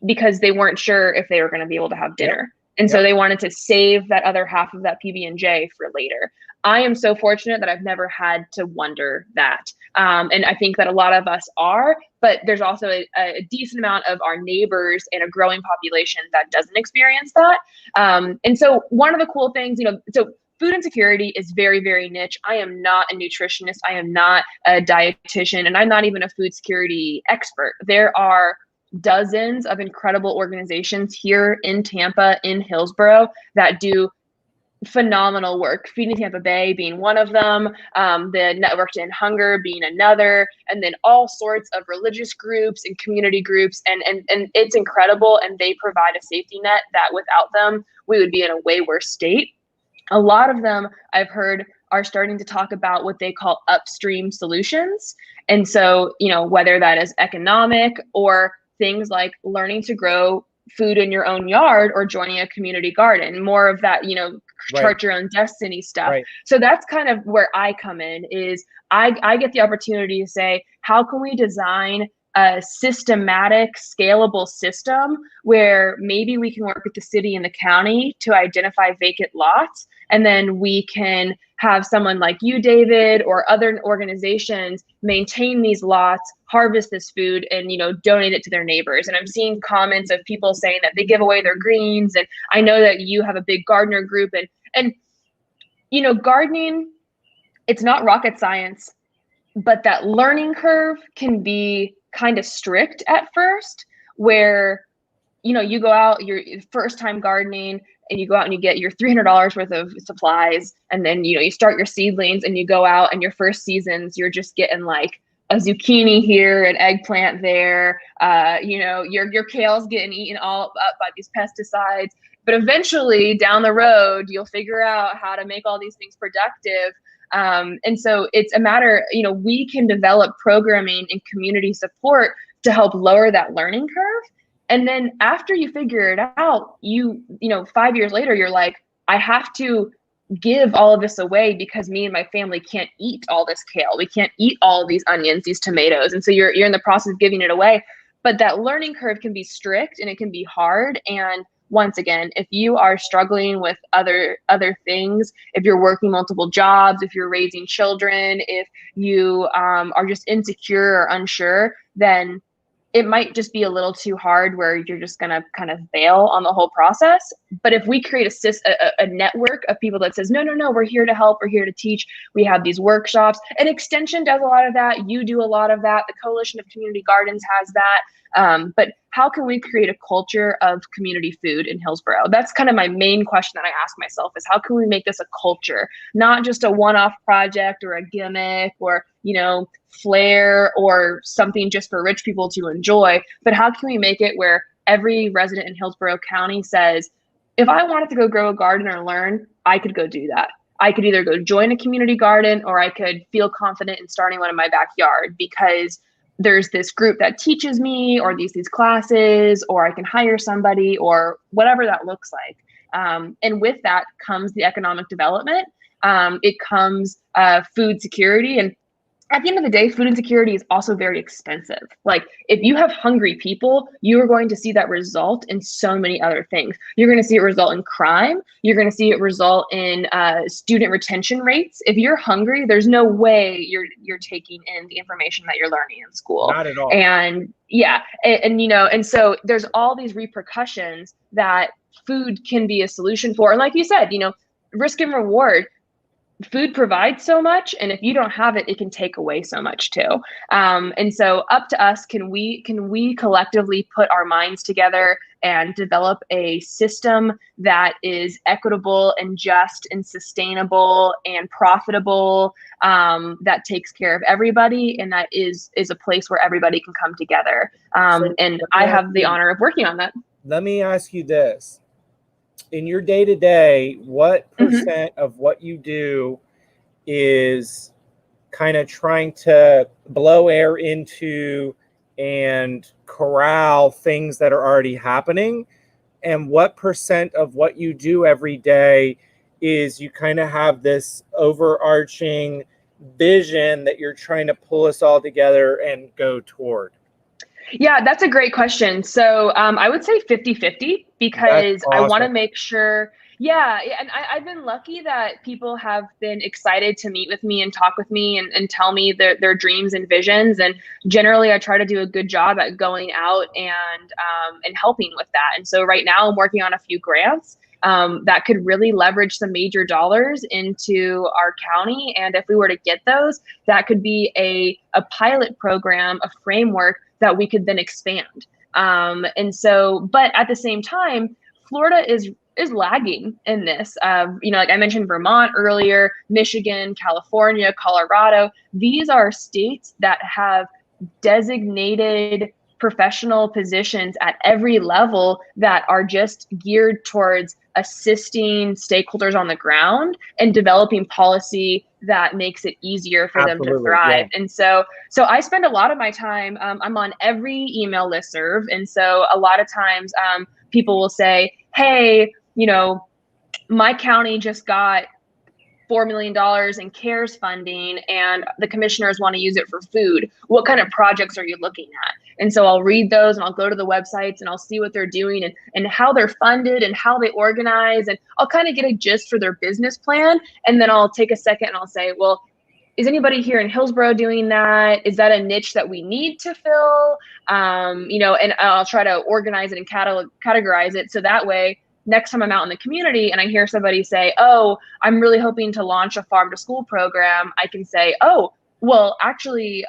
because they weren't sure if they were going to be able to have dinner. Yep. And so they wanted to save that other half of that PB&J for later. I am so fortunate that I've never had to wonder that. And I think that a lot of us are, but there's also a decent amount of our neighbors and a growing population that doesn't experience that. And so one of the cool things, so food insecurity is very, very niche. I am not a nutritionist. I am not a dietitian, and I'm not even a food security expert. There are dozens of incredible organizations here in Tampa, in Hillsborough, that do phenomenal work. Feeding Tampa Bay being one of them, the Network to End Hunger being another, and then all sorts of religious groups and community groups, and it's incredible, and they provide a safety net that without them we would be in a way worse state. A lot of them, I've heard, are starting to talk about what they call upstream solutions. And so, whether that is economic or things like learning to grow food in your own yard or joining a community garden, more of that, chart your own destiny stuff. Right. So that's kind of where I come in, is I get the opportunity to say, how can we design a systematic, scalable system where maybe we can work with the city and the county to identify vacant lots, and then we can have someone like you, David, or other organizations maintain these lots, harvest this food, and donate it to their neighbors. And I'm seeing comments of people saying that they give away their greens, and I know that you have a big gardener group, and gardening, it's not rocket science, but that learning curve can be kind of strict at first, where you go out, your first time gardening, and you go out and you get your $300 worth of supplies, and then you start your seedlings and you go out, and your first seasons you're just getting like a zucchini here, an eggplant there, your kale's getting eaten all up by these pesticides. But eventually down the road, you'll figure out how to make all these things productive. And so it's a matter, we can develop programming and community support to help lower that learning curve. And then after you figure it out, 5 years later, you're like, I have to give all of this away because me and my family can't eat all this kale. We can't eat all of these onions, these tomatoes. And so you're in the process of giving it away. But that learning curve can be strict and it can be hard. And once again, if you are struggling with other things, if you're working multiple jobs, if you're raising children, if you are just insecure or unsure, then it might just be a little too hard where you're just going to kind of bail on the whole process. But if we create a network of people that says, no, we're here to help, we're here to teach, we have these workshops, and Extension does a lot of that, you do a lot of that, the Coalition of Community Gardens has that. But how can we create a culture of community food in Hillsborough? That's kind of my main question that I ask myself, is how can we make this a culture, not just a one-off project or a gimmick or, flair or something just for rich people to enjoy, but how can we make it where every resident in Hillsborough County says, if I wanted to go grow a garden or learn, I could go do that. I could either go join a community garden or I could feel confident in starting one in my backyard because there's this group that teaches me, or these classes, or I can hire somebody, or whatever that looks like. And with that comes the economic development. It comes food security. And at the end of the day, food insecurity is also very expensive. Like, if you have hungry people, you are going to see that result in so many other things. You're going to see it result in crime. You're going to see it result in student retention rates. If you're hungry, there's no way you're taking in the information that you're learning in school. Not at all. And and so there's all these repercussions that food can be a solution for. And like you said, risk and reward. Food provides so much, and if you don't have it, it can take away so much too. And so up to us, can we collectively put our minds together and develop a system that is equitable and just and sustainable and profitable, that takes care of everybody, and that is a place where everybody can come together. And I have the honor of working on that. Let me ask you this. In your day-to-day, what percent of what you do is kind of trying to blow air into and corral things that are already happening? And what percent of what you do every day is you kind of have this overarching vision that you're trying to pull us all together and go toward? Yeah, that's a great question. So I would say 50-50 because That's awesome. I want to make sure. Yeah, and I've been lucky that people have been excited to meet with me and talk with me and tell me their dreams and visions. And generally, I try to do a good job at going out and helping with that. And so right now, I'm working on a few grants that could really leverage some major dollars into our county. And if we were to get those, that could be a pilot program, a framework that we could then expand. And so, but at the same time, Florida is lagging in this. Like I mentioned, Vermont earlier, Michigan, California, Colorado. These are states that have designated professional positions at every level that are just geared towards assisting stakeholders on the ground and developing policy that makes it easier for them to thrive. Yeah. And so I spend a lot of my time, I'm on every email listserv. And so a lot of times people will say, hey, my county just got $4 million in CARES funding and the commissioners want to use it for food. What kind of projects are you looking at? And so I'll read those and I'll go to the websites and I'll see what they're doing and how they're funded and how they organize. And I'll kind of get a gist for their business plan. And then I'll take a second and I'll say, well, is anybody here in Hillsborough doing that? Is that a niche that we need to fill? And I'll try to organize it and categorize it. So that way, next time I'm out in the community and I hear somebody say, oh, I'm really hoping to launch a farm to school program, I can say, oh, Well, actually,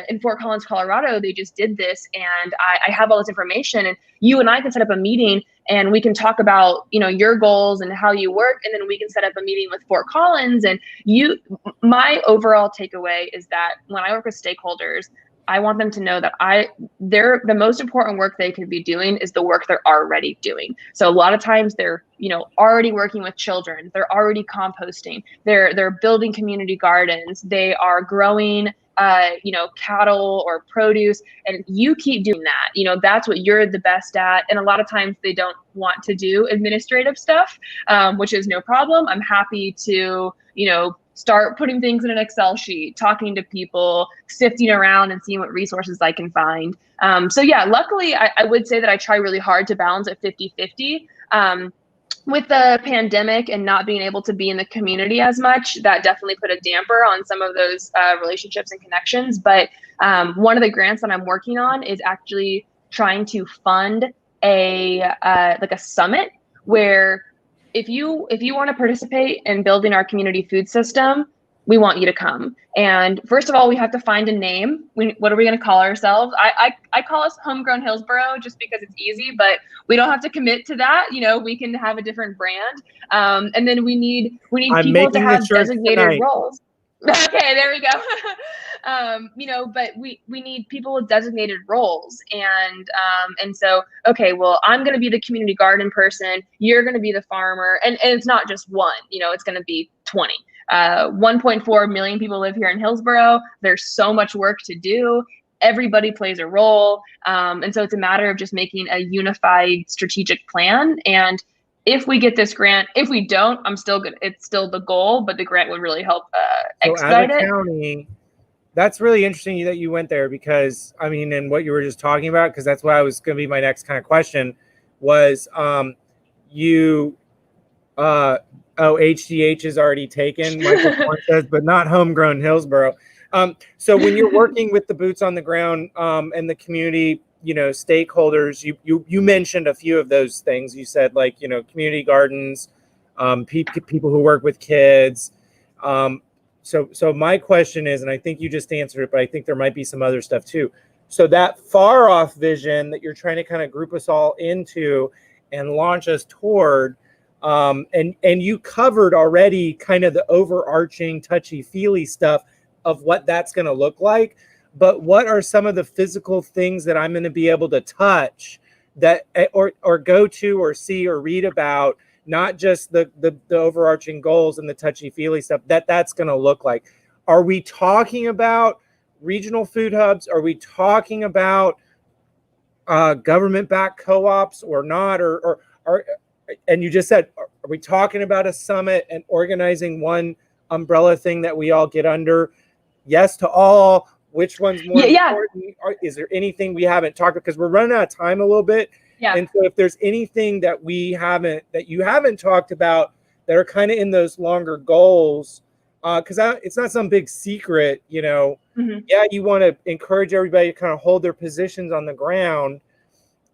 in Fort Collins, Colorado, they just did this, and I have all this information, and you and I can set up a meeting, and we can talk about, your goals and how you work, and then we can set up a meeting with Fort Collins. And my overall takeaway is that when I work with stakeholders, I want them to know that the most important work they could be doing is the work they're already doing. So a lot of times they're, already working with children, they're already composting, they're building community gardens, they are growing cattle or produce, and you keep doing that. That's what you're the best at. And a lot of times they don't want to do administrative stuff, which is no problem. I'm happy to, start putting things in an Excel sheet, talking to people, sifting around and seeing what resources I can find. So yeah, luckily I would say that I try really hard to balance it 50-50. With the pandemic and not being able to be in the community as much, that definitely put a damper on some of those relationships and connections. But one of the grants that I'm working on is actually trying to fund a summit where if you want to participate in building our community food system, we want you to come. And first of all, we have to find a name. What are we going to call ourselves? I call us Homegrown Hillsborough just because it's easy, but we don't have to commit to that. We can have a different brand. And then we need people to have designated roles. Okay, there we go. But we need people with designated roles, and so, okay, well, I'm going to be the community garden person. You're going to be the farmer, and it's not just one. It's going to be 20. 1.4 million people live here in Hillsborough. There's so much work to do. Everybody plays a role, and so it's a matter of just making a unified strategic plan. And if we get this grant, if we don't, I'm still good. It's still the goal, but the grant would really help expedite it. County, that's really interesting that you went there, because and what you were just talking about, because that's what I was going to be my next kind of question was, HDH is already taken, Michael Korn says, but not Homegrown Hillsborough. So when you're working with the boots on the ground and the community, stakeholders, you mentioned a few of those things. You said community gardens, people who work with kids. So my question is, and I think you just answered it, but I think there might be some other stuff too. So that far off vision that you're trying to kind of group us all into and launch us toward, and you covered already kind of the overarching touchy-feely stuff of what that's going to look like. But what are some of the physical things that I'm going to be able to touch that or go to or see or read about, not just the overarching goals and the touchy-feely stuff, that's going to look like? Are we talking about regional food hubs? Are we talking about government-backed co-ops or not? Or and you just said, are we talking about a summit and organizing one umbrella thing that we all get under? Yes to all. Which one's more important? Is there anything we haven't talked about? Because we're running out of time a little bit. Yeah. And so if there's anything that you haven't talked about that are kind of in those longer goals, because it's not some big secret, Mm-hmm. Yeah, you want to encourage everybody to kind of hold their positions on the ground.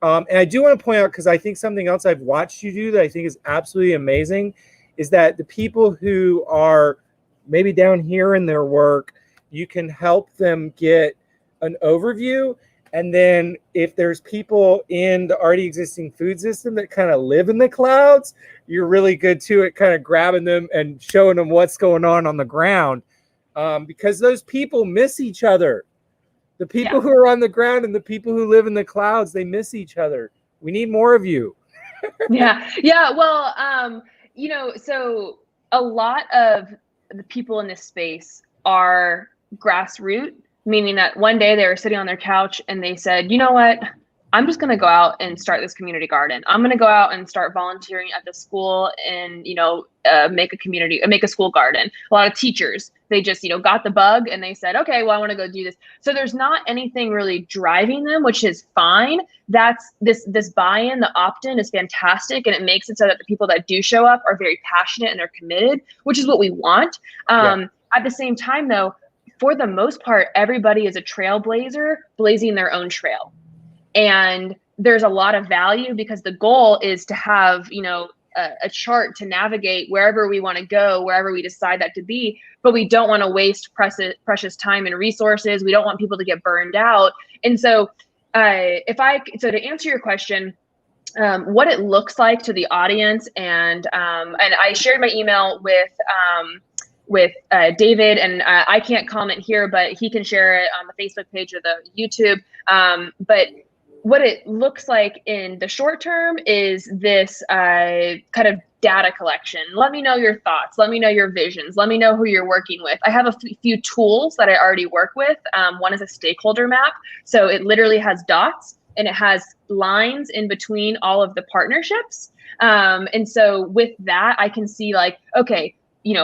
And I do want to point out, because I think something else I've watched you do that I think is absolutely amazing is that the people who are maybe down here in their work, you can help them get an overview. And then if there's people in the already existing food system that kind of live in the clouds, you're really good too at kind of grabbing them and showing them what's going on the ground, because those people miss each other. The people who are on the ground and the people who live in the clouds, they miss each other. We need more of you. Yeah. Well, so a lot of the people in this space are grassroots, meaning that one day they were sitting on their couch and they said, you know what, I'm just going to go out and start this community garden. I'm going to go out and start volunteering at the school and, make a school garden. A lot of teachers, they just, got the bug and they said, okay, well, I want to go do this. So there's not anything really driving them, which is fine. That's this buy-in, the opt-in is fantastic. And it makes it so that the people that do show up are very passionate and they're committed, which is what we want. At the same time, though, for the most part, everybody is a trailblazer blazing their own trail. And there's a lot of value because the goal is to have, a chart to navigate wherever we want to go, wherever we decide that to be, but we don't want to waste precious time and resources. We don't want people to get burned out. And so to answer your question, what it looks like to the audience, and I shared my email with David, and I can't comment here, but he can share it on the Facebook page or the YouTube. But what it looks like in the short term is this kind of data collection. Let me know your thoughts. Let me know your visions. Let me know who you're working with. I have a few tools that I already work with. One is a stakeholder map. So it literally has dots and it has lines in between all of the partnerships. And so with that, I can see like, okay,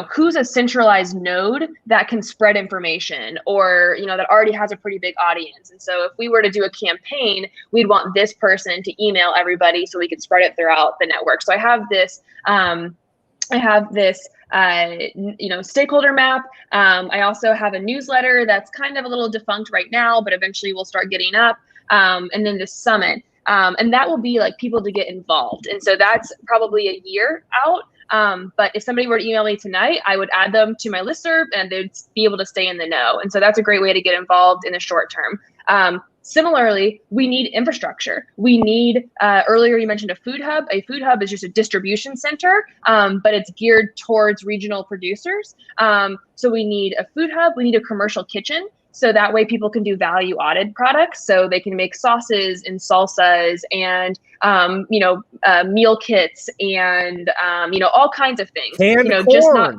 who's a centralized node that can spread information, or, that already has a pretty big audience. And so if we were to do a campaign, we'd want this person to email everybody so we could spread it throughout the network. So I have this, stakeholder map. I also have a newsletter that's kind of a little defunct right now, but eventually we'll start getting up. And then this summit. And that will be like people to get involved. And so that's probably a year out. But if somebody were to email me tonight, I would add them to my listserv and they'd be able to stay in the know. And so that's a great way to get involved in the short term. Similarly, we need infrastructure. We need, earlier you mentioned a food hub. A food hub is just a distribution center, but it's geared towards regional producers. So we need a food hub. We need a commercial kitchen. So that way people can do value added products. So they can make sauces and salsas and, meal kits and, all kinds of things. Canned corn. Just not,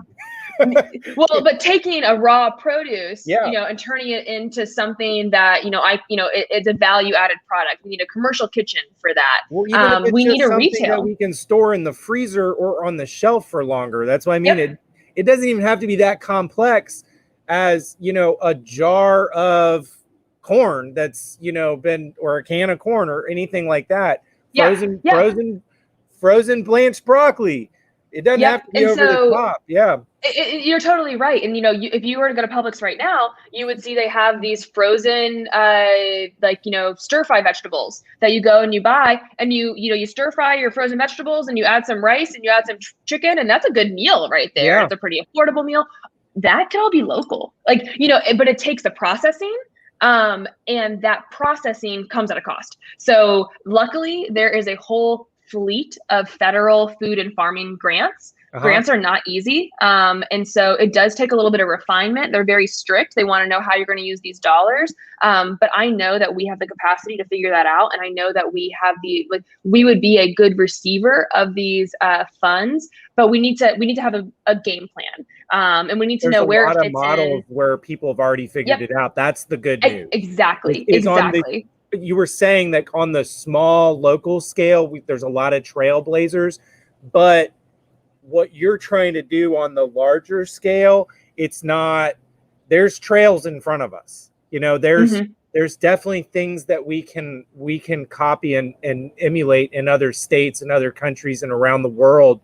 well, but taking a raw produce, and turning it into something that, it's a value added product. We need a commercial kitchen for that. Well, even if we need a something retail that we can store in the freezer or on the shelf for longer. That's what I mean. Yep. It doesn't even have to be that complex as, a jar of corn that's, been, or a can of corn or anything like that. Frozen blanched broccoli. It doesn't have to be over the top. Yeah. You're totally right. And, if you were to go to Publix right now, you would see they have these frozen, stir fry vegetables that you go and you buy, and you stir fry your frozen vegetables and you add some rice and you add some chicken, and that's a good meal right there. Yeah. It's a pretty affordable meal. That can all be local, but it takes the processing, and that processing comes at a cost. So luckily there is a whole fleet of federal food and farming grants. Grants are not easy. And so it does take a little bit of refinement. They're very strict. They want to know how you're going to use these dollars. But I know that we have the capacity to figure that out. And I know that we have we would be a good receiver of these funds, but we need to have a game plan. And we need to know where it fits in. There's a lot of models where people have already figured it out. That's the good news. Exactly. You were saying that on the small local scale, there's a lot of trailblazers, but what you're trying to do on the larger scale, it's not, there's trails in front of us. There's definitely things that we can copy and emulate in other states and other countries and around the world.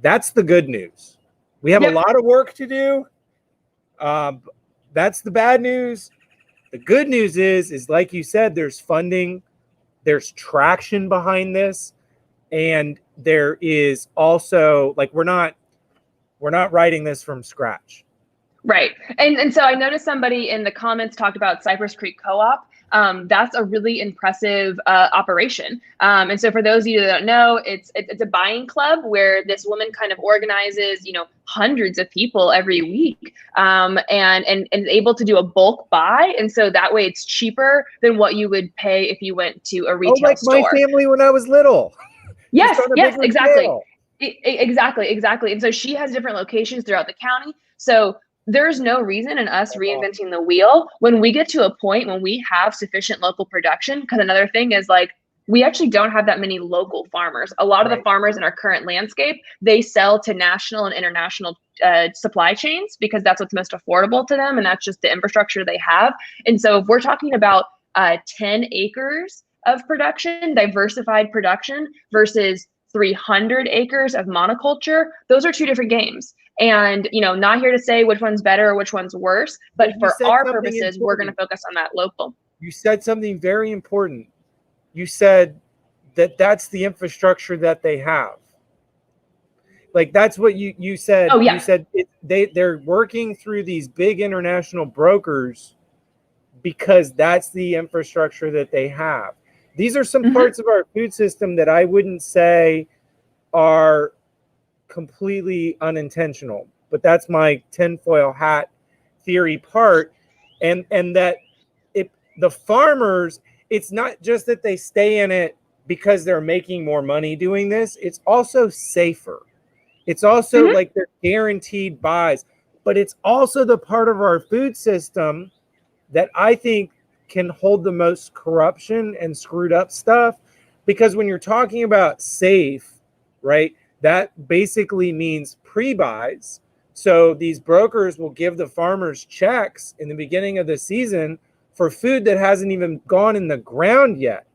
That's the good news. We have a lot of work to do. That's the bad news. The good news is like you said, there's funding, there's traction behind this. And there is also we're not writing this from scratch. Right. And so I noticed somebody in the comments talked about Cypress Creek Co-op. That's a really impressive operation. And so for those of you that don't know, it's a buying club where this woman kind of organizes, hundreds of people every week, and is able to do a bulk buy. And so that way it's cheaper than what you would pay if you went to a retail store. My family when I was little. Yes, exactly. Exactly. And so she has different locations throughout the county. So there's no reason in us reinventing the wheel when we get to a point when we have sufficient local production. Because another thing is we actually don't have that many local farmers. A lot of the farmers in our current landscape, they sell to national and international supply chains because that's what's most affordable to them. And that's just the infrastructure they have. And so if we're talking about 10 acres of production, diversified production versus 300 acres of monoculture, those are two different games. And, not here to say which one's better or which one's worse, but for our purposes, we're going to focus on that local. You said something very important. You said that that's the infrastructure that they have. Like that's what you said. Oh, yeah. You said they're working through these big international brokers because that's the infrastructure that they have. These are some parts of our food system that I wouldn't say are completely unintentional, but that's my tinfoil hat theory part. And that the farmers, it's not just that they stay in it because they're making more money doing this. It's also safer. It's also like they're guaranteed buys, but it's also the part of our food system that I think can hold the most corruption and screwed up stuff. Because when you're talking about safe, right, that basically means pre-buys. So these brokers will give the farmers checks in the beginning of the season for food that hasn't even gone in the ground yet.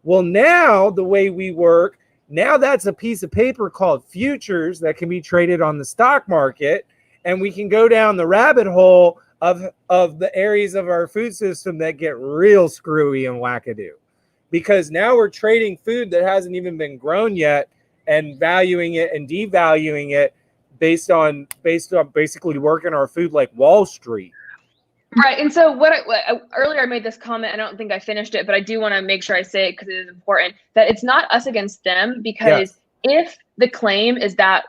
Well, now the way we work, now that's a piece of paper called futures that can be traded on the stock market. And we can go down the rabbit hole of the areas of our food system that get real screwy and wackadoo. Because now we're trading food that hasn't even been grown yet and valuing it and devaluing it based on basically working our food like Wall Street. Right. And so earlier I made this comment, I don't think I finished it, but I do want to make sure I say it because it is important, that it's not us against them, because if the claim is that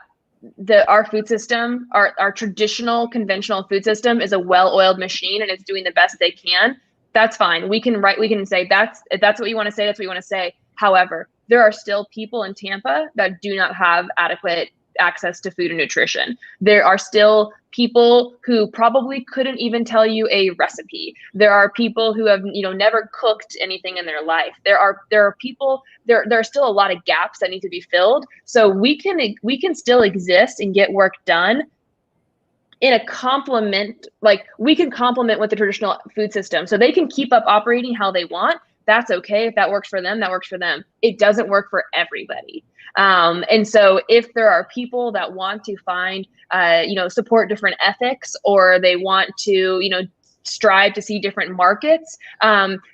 our food system, our traditional conventional food system is a well-oiled machine and it's doing the best they can, that's fine. We can say if that's what you want to say, that's what you want to say. However, there are still people in Tampa that do not have adequate access to food and nutrition. There are still people who probably couldn't even tell you a recipe. There are people who have, never cooked anything in their life. There are people, there are still a lot of gaps that need to be filled. So we can still exist and get work done in a complement, like we can complement with the traditional food system. So they can keep up operating how they want. That's okay. If that works for them, that works for them. It doesn't work for everybody. And so if there are people that want to find, support different ethics, or they want to, strive to see different markets,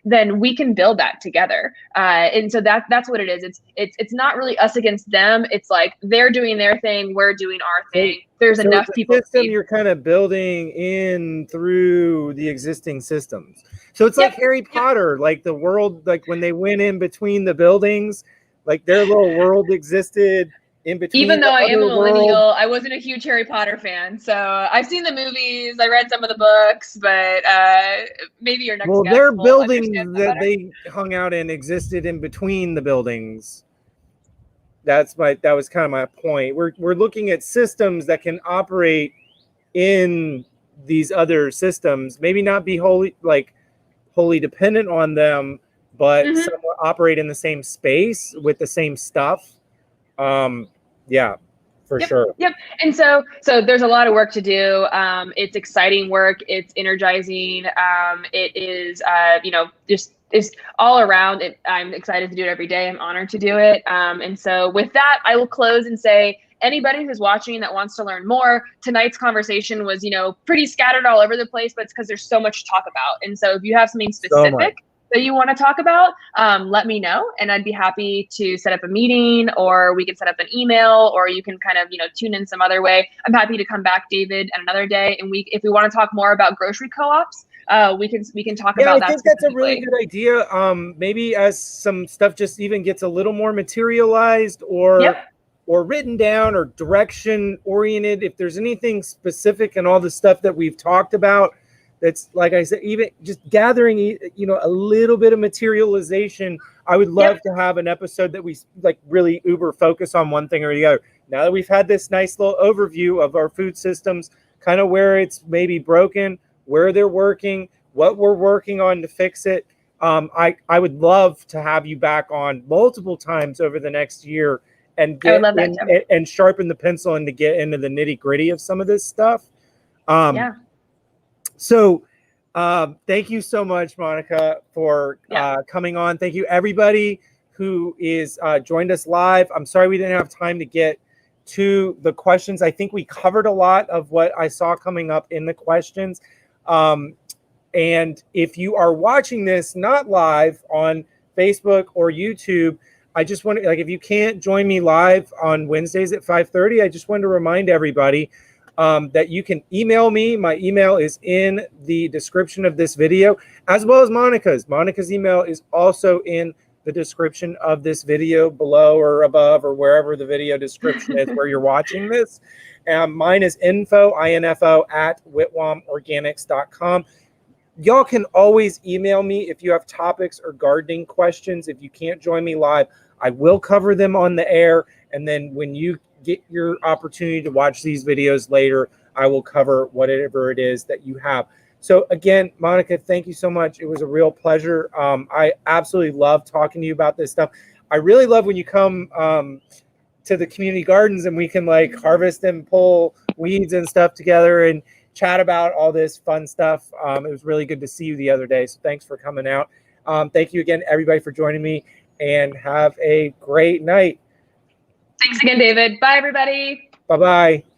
then we can build that together. And so that's what it is. It's not really us against them. It's like they're doing their thing, we're doing our thing. There's enough people. System you're kind of building in through the existing systems. So it's like Harry Potter, like the world, like when they went in between the buildings, like their little world existed in between. Even though I am a millennial, I wasn't a huge Harry Potter fan. So I've seen the movies, I read some of the books, but maybe your next guest their will buildings that better. they hung out in existed in between the buildings. That was kind of my point. We're looking at systems that can operate in these other systems, maybe not be wholly dependent on them, but somewhat operate in the same space with the same stuff. Sure. Yep. And so there's a lot of work to do. It's exciting work. It's energizing. It is, it's all around. I'm excited to do it every day. I'm honored to do it. And so with that, I will close and say, anybody who's watching that wants to learn more, tonight's conversation was, pretty scattered all over the place, but it's because there's so much to talk about. And so if you have something specific that you want to talk about, let me know, and I'd be happy to set up a meeting, or we can set up an email, or you can kind of, tune in some other way. I'm happy to come back, David, at another day. And if we want to talk more about grocery co-ops, we can talk about that. I think that's a really good idea. Maybe as some stuff just even gets a little more materialized or written down or direction oriented. If there's anything specific and all the stuff that we've talked about, that's, like I said, even just gathering, a little bit of materialization. I would love to have an episode that we really uber focus on one thing or the other. Now that we've had this nice little overview of our food systems, kind of where it's maybe broken, where they're working, what we're working on to fix it. I would love to have you back on multiple times over the next year and and sharpen the pencil and to get into the nitty gritty of some of this stuff. So thank you so much, Monica, for coming on. Thank you, everybody who is joined us live. I'm sorry we didn't have time to get to the questions. I think we covered a lot of what I saw coming up in the questions. And if you are watching this not live on Facebook or YouTube, I just want to, like, if you can't join me live on Wednesdays at 5:30, I just wanted to remind everybody that you can email me. My email is in the description of this video, as well as Monica's. Monica's email is also in the description of this video below or above or wherever the video description is where you're watching this. Mine is info at whitwamorganics.com. Y'all can always email me if you have topics or gardening questions. If you can't join me live, I will cover them on the air. And then when you get your opportunity to watch these videos later, I will cover whatever it is that you have. So again, Monica, thank you so much. It was a real pleasure. I absolutely love talking to you about this stuff. I really love when you come to the community gardens and we can like harvest and pull weeds and stuff together and chat about all this fun stuff. It was really good to see you the other day. So thanks for coming out. Thank you again, everybody, for joining me, and have a great night. Thanks again, David. Bye, everybody. Bye-bye.